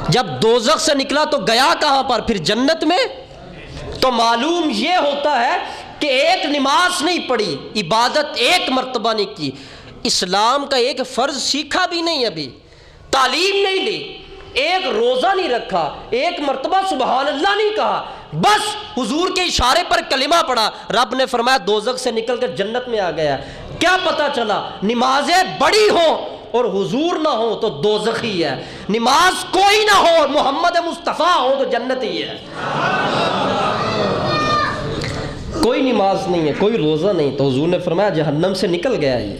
جب دوزخ سے نکلا تو گیا کہاں پر؟ پھر جنت میں۔ تو معلوم یہ ہوتا ہے کہ ایک نماز نہیں پڑھی، عبادت ایک مرتبہ نہیں کی، اسلام کا ایک فرض سیکھا بھی نہیں، ابھی تعلیم نہیں لی، ایک روزہ نہیں رکھا، ایک مرتبہ سبحان اللہ نہیں کہا، بس حضور کے اشارے پر کلمہ پڑھا، رب نے فرمایا دوزخ سے نکل کر جنت میں آ گیا۔ کیا پتا چلا؟ نمازیں بڑی ہوں اور حضور نہ ہو تو دوزخ ہی ہے، نماز کوئی نہ ہو اور محمد مصطفیٰ ہو تو جنت ہی ہے۔ کوئی نماز نہیں ہے، کوئی روزہ نہیں، تو حضور نے فرمایا جہنم سے نکل گیا یہ۔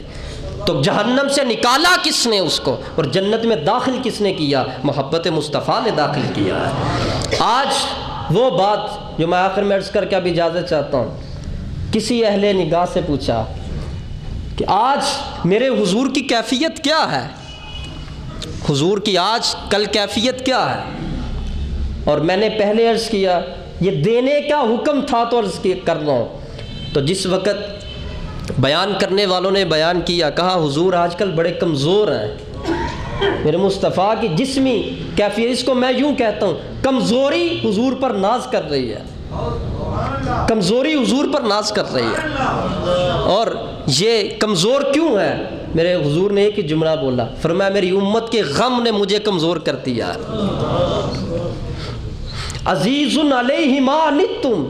تو جہنم سے نکالا کس نے اس کو، اور جنت میں داخل کس نے کیا؟ محبت مصطفیٰ نے داخل کیا ہے۔ آج وہ بات جو میں آخر میں عرض کر کے اب اجازت چاہتا ہوں، کسی اہل نگاہ سے پوچھا کہ آج میرے حضور کی کیفیت کیا ہے، حضور کی آج کل کیفیت کیا ہے؟ اور میں نے پہلے عرض کیا یہ دینے کا حکم تھا تو عرض کر رہا ہوں۔ تو جس وقت بیان کرنے والوں نے بیان کیا، کہا حضور آج کل بڑے کمزور ہیں، میرے مصطفیٰ کی جسمی کیفیت، اس کو میں یوں کہتا ہوں کمزوری حضور پر ناز کر رہی ہے، کمزوری حضور پر ناز کر رہی ہے۔ اور یہ کمزور کیوں ہے؟ میرے حضور نے ایک ہی جملہ بولا، فرمایا میری امت کے غم نے مجھے کمزور کر دیا۔ عزیز علیہ ما عنتم،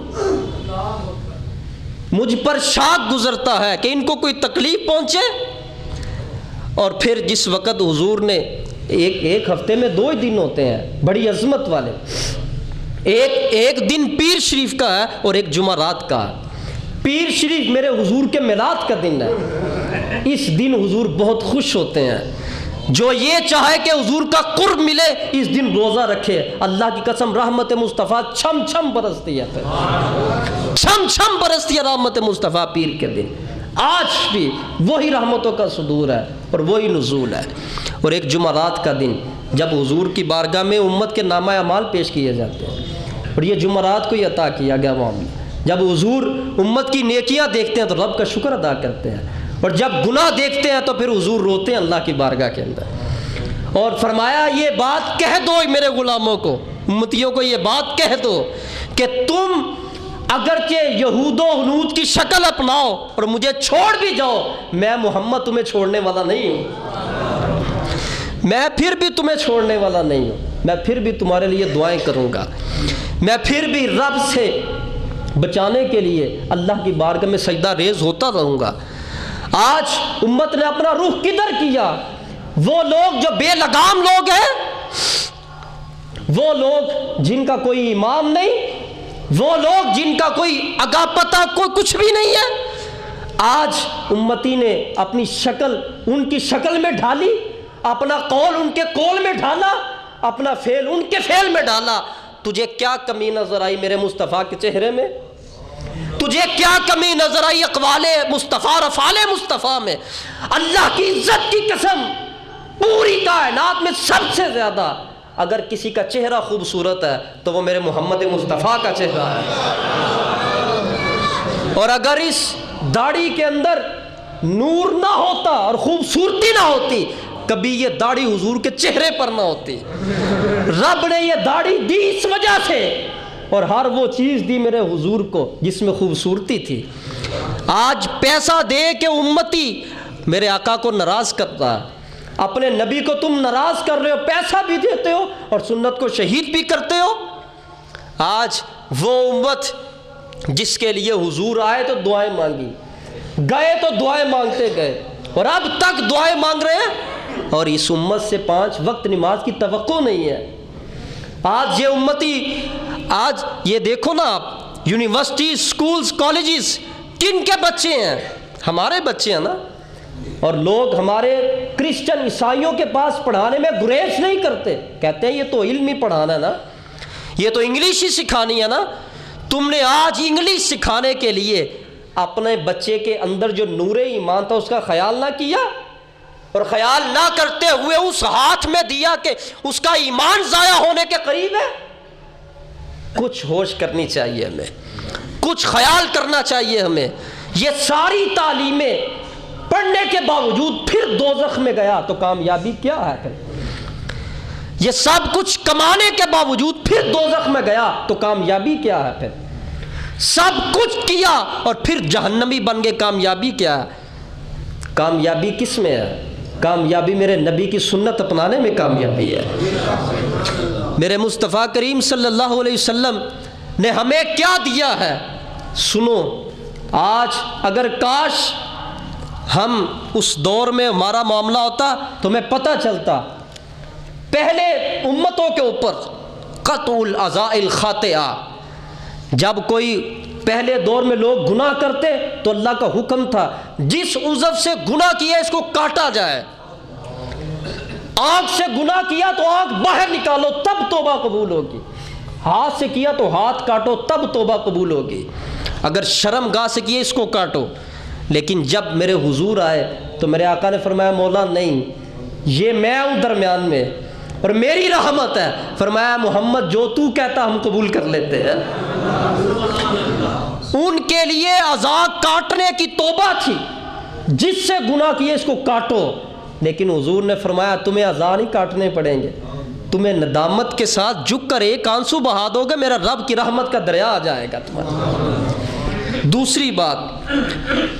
مجھ پر شاق گزرتا ہے کہ ان کو کوئی تکلیف پہنچے۔ اور پھر جس وقت حضور نے ایک ہفتے میں 2 دن ہوتے ہیں بڑی عظمت والے، ایک دن پیر شریف کا ہے اور ایک جمعرات کا ہے۔ پیر شریف میرے حضور کے میلاد کا دن ہے، اس دن حضور بہت خوش ہوتے ہیں۔ جو یہ چاہے کہ حضور کا قرب ملے اس دن روزہ رکھے، اللہ کی قسم رحمت مصطفیٰ چھم چھم برستی ہے، چھم چھم برستی ہے رحمت مصطفیٰ پیر کے دن۔ آج بھی وہی رحمتوں کا صدور ہے اور وہی نزول ہے۔ اور ایک جمعرات کا دن جب حضور کی بارگاہ میں امت کے نامہ اعمال پیش کیے جاتے ہیں، اور یہ جمعرات کو ہی عطا کیا گیا معاملہ، جب حضور امت کی نیکیاں دیکھتے ہیں تو رب کا شکر ادا کرتے ہیں، اور جب گناہ دیکھتے ہیں تو پھر حضور روتے ہیں اللہ کی بارگاہ کے اندر۔ اور فرمایا یہ بات کہہ دو میرے غلاموں کو، امتیوں کو یہ بات کہہ دو کہ تم اگرچہ یہود و ہنود کی شکل اپناؤ اور مجھے چھوڑ بھی جاؤ، میں محمد تمہیں چھوڑنے والا نہیں ہوں، میں پھر بھی تمہیں چھوڑنے والا نہیں ہوں، میں پھر بھی تمہارے لیے دعائیں کروں گا، میں پھر بھی رب سے بچانے کے لیے اللہ کی بارگاہ میں سجدہ ریز ہوتا رہوں گا۔ آج امت نے اپنا رخ کدھر کیا؟ وہ لوگ جو بے لگام لوگ ہیں، وہ لوگ جن کا کوئی امام نہیں، وہ لوگ جن کا کوئی اگا پتہ کوئی کچھ بھی نہیں ہے، آج امتی نے اپنی شکل ان کی شکل میں ڈھالی، اپنا قول ان کے قول میں ڈھالا، اپنا فعل ان کے فعل میں ڈالا۔ تجھے کیا کمی نظر آئی میرے مصطفیٰ کے چہرے میں؟ تجھے کیا کمی نظر آئی اقوال مصطفیٰ اور افعال مصطفیٰ میں؟ اللہ کی عزت کی قسم، پوری کائنات میں سب سے زیادہ اگر کسی کا چہرہ خوبصورت ہے تو وہ میرے محمد مصطفیٰ کا چہرہ ہے۔ اور اگر اس داڑھی کے اندر نور نہ ہوتا اور خوبصورتی نہ ہوتی، کبھی یہ داڑھی حضور کے چہرے پر نہ ہوتی۔ رب نے یہ داڑھی دی اس وجہ سے، اور ہر وہ چیز دی میرے حضور کو جس میں خوبصورتی تھی۔ آج پیسہ دے کے امتی میرے آقا کو ناراض کرتا ہے، اپنے نبی کو تم ناراض کر رہے ہو، پیسہ بھی دیتے ہو اور سنت کو شہید بھی کرتے ہو۔ آج وہ امت جس کے لیے حضور آئے تو دعائیں مانگی، گئے تو دعائیں مانگتے گئے، اور اب تک دعائیں مانگ رہے ہیں، اور اس امت سے 5 وقت نماز کی توقع نہیں ہے۔ آج یہ امتی، آج یہ دیکھو نا آپ، یونیورسٹی، سکولز، کالجز کن کے بچے ہیں؟ ہمارے بچے ہیں نا۔ اور لوگ ہمارے کرسچن عیسائیوں کے پاس پڑھانے میں گریز نہیں کرتے، کہتے ہیں یہ تو علم ہی پڑھانا ہے نا، یہ تو انگلش ہی سکھانی ہے نا۔ تم نے آج انگلش سکھانے کے لیے اپنے بچے کے اندر جو نور ایمان تھا اس کا خیال نہ کیا، اور خیال نہ کرتے ہوئے اس ہاتھ میں دیا کہ اس کا ایمان ضائع ہونے کے قریب ہے۔ کچھ ہوش کرنی چاہیے ہمیں، کچھ خیال کرنا چاہیے ہمیں۔ یہ ساری تعلیمیں پڑھنے کے باوجود پھر دوزخ میں گیا تو کامیابی کیا ہے پھر؟ یہ سب کچھ کمانے کے باوجود پھر دوزخ میں گیا تو کامیابی کیا ہے پھر؟ سب کچھ کیا اور پھر جہنمی بن گئے، کامیابی کیا ہے؟ کامیابی کس میں ہے؟ کامیابی میرے نبی کی سنت اپنانے میں کامیابی ہے۔ میرے مصطفیٰ کریم صلی اللہ علیہ وسلم نے ہمیں کیا دیا ہے؟ سنو، آج اگر کاش ہم اس دور میں ہمارا معاملہ ہوتا تو ہمیں پتہ چلتا، پہلے امتوں کے اوپر قطع الاعضاء الخاطئہ، جب کوئی پہلے دور میں لوگ گناہ کرتے تو اللہ کا حکم تھا جس عضو سے گناہ کیا اس کو کاٹا جائے۔ آنکھ سے گناہ کیا تو آنکھ باہر نکالو تب توبہ قبول ہوگی، ہاتھ سے کیا تو ہاتھ کاٹو تب توبہ قبول ہوگی، اگر شرم گاہ سے کیا اس کو کاٹو۔ لیکن جب میرے حضور آئے تو میرے آقا نے فرمایا مولا نہیں، یہ میں ہوں درمیان میں اور میری رحمت ہے۔ فرمایا محمد جو تو کہتا ہم قبول کر لیتے ہیں۔ ان کے لیے اعضاء کاٹنے کی توبہ تھی، جس سے گناہ کیے اس کو کاٹو، لیکن حضور نے فرمایا تمہیں اعضاء نہیں کاٹنے پڑیں گے، تمہیں ندامت کے ساتھ جھک کر ایک آنسو بہا دو گے، میرا رب کی رحمت کا دریا آ جائے گا تمہارے۔ دوسری بات،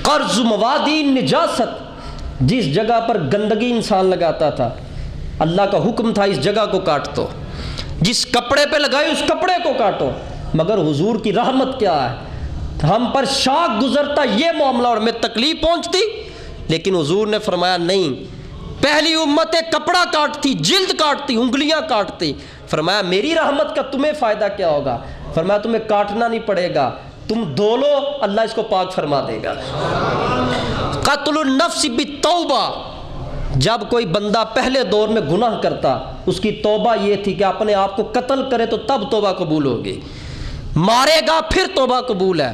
قرض موادی نجاست، جس جگہ پر گندگی انسان لگاتا تھا اللہ کا حکم تھا اس جگہ کو کاٹ دو، جس کپڑے پہ لگائی اس کپڑے کو کاٹو، مگر حضور کی رحمت کیا ہے، ہم پر شاک گزرتا یہ معاملہ اور میں تکلیف پہنچتی، لیکن حضور نے فرمایا نہیں، پہلی امت کپڑا کاٹتی، جلد کاٹتی، انگلیاں کاٹتی، فرمایا میری رحمت کا تمہیں فائدہ کیا ہوگا؟ فرمایا تمہیں کاٹنا نہیں پڑے گا، تم دھو لو اللہ اس کو پاک فرما دے گا۔ قتل النفس بالتوبہ، جب کوئی بندہ پہلے دور میں گناہ کرتا اس کی توبہ یہ تھی کہ اپنے آپ کو قتل کرے تو تب توبہ قبول ہوگی، مارے گا پھر توبہ قبول ہے۔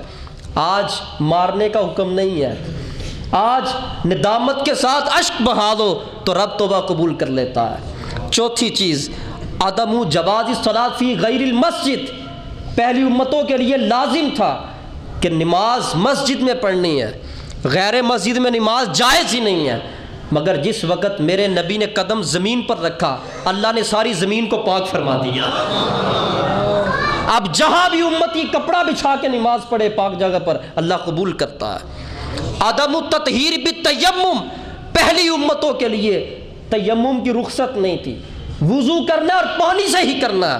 آج مارنے کا حکم نہیں ہے، آج ندامت کے ساتھ اشک بہا دو تو رب توبہ قبول کر لیتا ہے۔ چوتھی چیز، عدم جواز الصلاۃ فی غیر المسجد، پہلی امتوں کے لیے لازم تھا کہ نماز مسجد میں پڑھنی ہے، غیر مسجد میں نماز جائز ہی نہیں ہے۔ مگر جس وقت میرے نبی نے قدم زمین پر رکھا اللہ نے ساری زمین کو پاک فرما دیا۔ اب جہاں بھی امتی کپڑا بچھا کے نماز پڑھے پاک جگہ پر اللہ قبول کرتا ہے۔ عدم التطہیر بالتیمم، پہلی امتوں کے لیے تیمم کی رخصت نہیں تھی، وضو کرنا اور پانی سے ہی کرنا،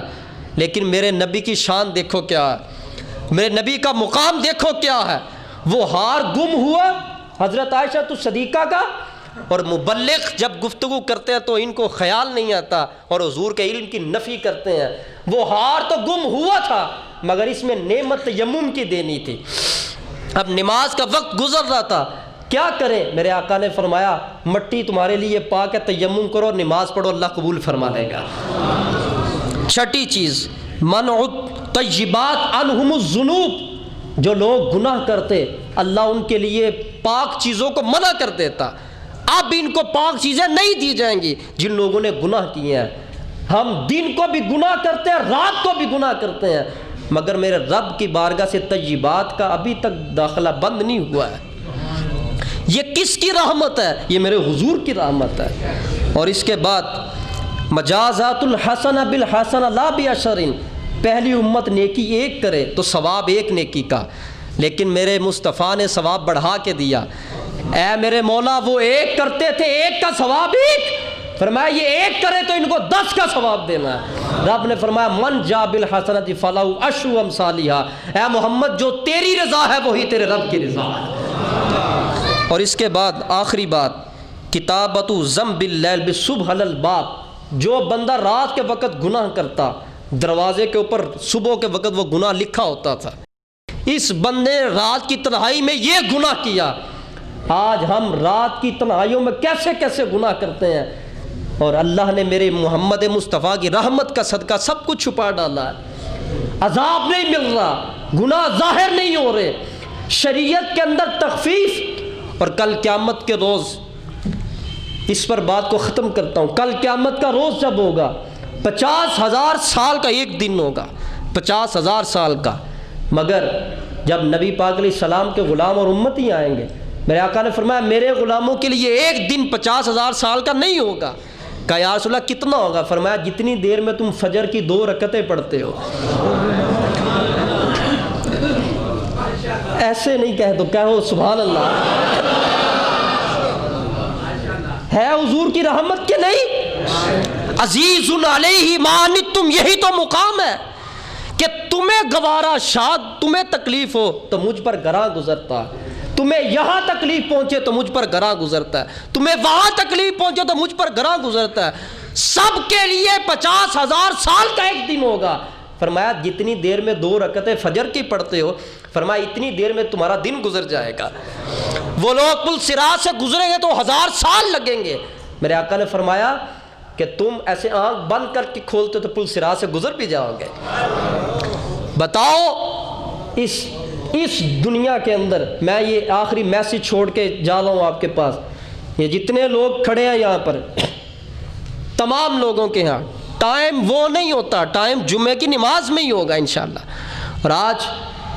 لیکن میرے نبی کی شان دیکھو کیا ہے، میرے نبی کا مقام دیکھو کیا ہے۔ وہ ہار گم ہوا حضرت عائشہ تو صدیقہ کا، اور مبلغ جب گفتگو کرتے ہیں تو ان کو خیال نہیں آتا اور حضور کے علم کی نفی کرتے ہیں۔ وہ ہار تو گم ہوا تھا مگر اس میں نعمت تیمم کی دینی تھی۔ اب نماز کا وقت گزر رہا تھا، کیا کریں؟ میرے آقا نے فرمایا مٹی تمہارے لیے پاک ہے، تیمم کرو اور نماز پڑھو، اللہ قبول فرما لے گا۔ چھٹی چیز منع الطیبات عنہم الذنوب، جو لوگ گناہ کرتے اللہ ان کے لیے پاک چیزوں کو منع کر دیتا۔ اب ان کو پاک چیزیں نہیں دی جائیں گی جن لوگوں نے گناہ کیے ہیں۔ ہم دن کو بھی گناہ کرتے ہیں، رات کو بھی گناہ کرتے ہیں، مگر میرے رب کی بارگاہ سے طیبات کا ابھی تک داخلہ بند نہیں ہوا ہے۔ یہ کس کی رحمت ہے؟ یہ میرے حضور کی رحمت ہے۔ اور اس کے بعد مجازات الحسنہ بالحسنہ لا بعشر، پہلی امت نیکی ایک کرے تو ثواب ایک نیکی کا، لیکن میرے مصطفیٰ نے ثواب بڑھا کے دیا۔ اے میرے مولا، وہ ایک کرتے تھے، ایک کا ثواب ایک، فرمایا یہ ایک کرے تو ان کو 10 کا ثواب دینا ہے۔ رب نے فرمایا من جاء بالحسنۃ فلہ عشر امثالھا، اے محمد جو تیری رضا ہے وہی تیرے رب کی رضا ہے۔ اور اس کے بعد آخری بات کتابۃ ذنب اللیل بالصبح علی الباب، جو بندہ رات کے وقت گناہ کرتا دروازے کے اوپر صبح کے وقت وہ گناہ لکھا ہوتا تھا، اس بندے نے رات کی تنہائی میں یہ گناہ کیا۔ آج ہم رات کی تنہائیوں میں کیسے کیسے گناہ کرتے ہیں، اور اللہ نے میرے محمد مصطفیٰ کی رحمت کا صدقہ سب کچھ چھپا ڈالا ہے۔ عذاب نہیں مل رہا، گناہ ظاہر نہیں ہو رہے، شریعت کے اندر تخفیف۔ اور کل قیامت کے روز اس پر بات کو ختم کرتا ہوں، کل قیامت کا روز جب ہوگا 50,000 سال کا ایک دن ہوگا، 50,000 سال کا، مگر جب نبی پاک علیہ السلام کے غلام اور امتی آئیں گے، میرے آقا نے فرمایا میرے غلاموں کے لیے ایک دن 50,000 سال کا نہیں ہوگا۔ کہا یا رسول اللہ کتنا ہوگا؟ فرمایا جتنی دیر میں تم فجر کی 2 رکعتیں پڑھتے ہو۔ ایسے نہیں کہہ دو، کہو سبحان اللہ۔ ہے حضور کی رحمت کے نہیں؟ عزیز علیہ ما عنتم، یہی تو مقام ہے کہ تمہیں گوارا شاد، تمہیں تکلیف ہو تو مجھ پر گراں گزرتا ہے، تمہیں یہاں تکلیف پہنچے تو مجھ پر گراں گزرتا ہے، تمہیں وہاں تکلیف پہنچے تو مجھ پر گراں گزرتا ہے۔ سب کے لیے 50,000 سال کا ایک دن ہوگا۔ فرمایا جتنی دیر میں 2 رکعتیں فجر کی پڑھتے ہو، فرمایا اتنی دیر میں تمہارا دن گزر جائے گا۔ وہ لوگ پل صراط سے گزریں گے تو 1000 سال لگیں گے۔ میرے آقا نے فرمایا کہ تم ایسے آنکھ بند کر کے کھولتے تو پل صراط سے گزر بھی جاؤ گے۔ بتاؤ اس دنیا کے اندر، میں یہ آخری میسج چھوڑ کے جا رہا ہوں آپ کے پاس، یہ جتنے لوگ کھڑے ہیں یہاں پر، تمام لوگوں کے ہاں ٹائم وہ نہیں ہوتا، ٹائم جمعے کی نماز میں ہی ہوگا انشاءاللہ۔ اور آج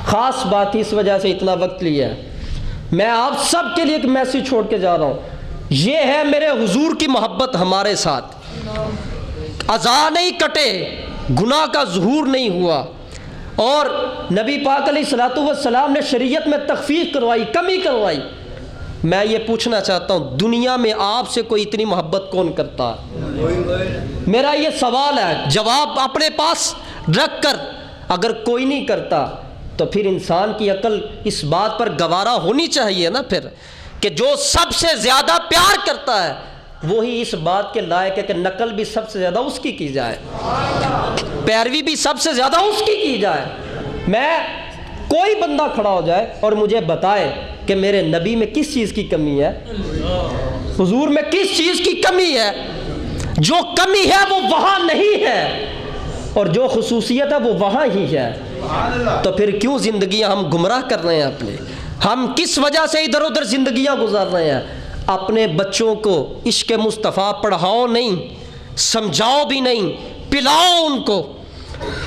خاص بات اس وجہ سے اتنا وقت لیا ہے، میں آپ سب کے لیے ایک میسج چھوڑ کے جا رہا ہوں، یہ ہے میرے حضور کی محبت ہمارے ساتھ۔ اذا نہیں کٹے، گناہ کا ظہور نہیں ہوا، اور نبی پاک علیہ الصلوۃ والسلام نے شریعت میں تخفیف کروائی، کمی کروائی۔ میں یہ پوچھنا چاہتا ہوں دنیا میں آپ سے کوئی اتنی محبت کون کرتا ہے؟ میرا یہ سوال ہے، جواب اپنے پاس رکھ کر اگر کوئی نہیں کرتا تو پھر انسان کی عقل اس بات پر گوارا ہونی چاہیے نا پھر، کہ جو سب سے زیادہ پیار کرتا ہے وہی اس بات کے لائق ہے کہ نقل بھی سب سے زیادہ اس کی جائے، پیروی بھی سب سے زیادہ اس کی جائے۔ میں کوئی بندہ کھڑا ہو جائے اور مجھے بتائے کہ میرے نبی میں کس چیز کی کمی ہے، حضور میں کس چیز کی کمی ہے، جو کمی ہے وہ وہاں نہیں ہے اور جو خصوصیت ہے وہ وہاں ہی ہے، تو پھر کیوں زندگیاں ہم گمراہ کر رہے ہیں اپنے؟ ہم کس وجہ سے ادھر ادھر زندگیاں گزار رہے ہیں؟ اپنے بچوں کو عشق مصطفیٰ پڑھاؤ نہیں، سمجھاؤ بھی نہیں، پلاؤ ان کو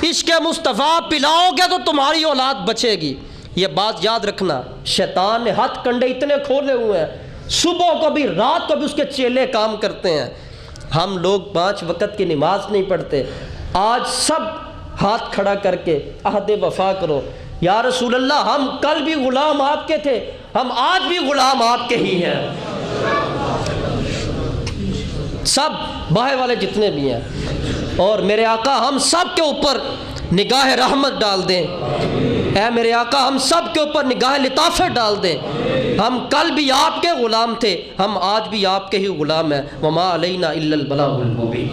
عشق مصطفیٰ، پلاؤ گے تو تمہاری اولاد بچے گی۔ یہ بات یاد رکھنا، شیطان نے ہاتھ کنڈے اتنے کھولے ہوئے ہیں، صبح کو بھی رات کو بھی اس کے چیلے کام کرتے ہیں۔ ہم لوگ 5 وقت کی نماز نہیں پڑھتے، آج سب ہاتھ کھڑا کر کے عہد وفا کرو، یا رسول اللہ ہم کل بھی غلام آپ کے تھے، ہم آج بھی غلام آپ کے ہی ہیں۔ سب باہر والے جتنے بھی ہیں، اور میرے آقا ہم سب کے اوپر نگاہ رحمت ڈال دیں، اے میرے آقا ہم سب کے اوپر نگاہ لطافت ڈال دیں۔ ہم کل بھی آپ کے غلام تھے، ہم آج بھی آپ کے ہی غلام ہیں۔ وما علینا الا البلاغ المبین۔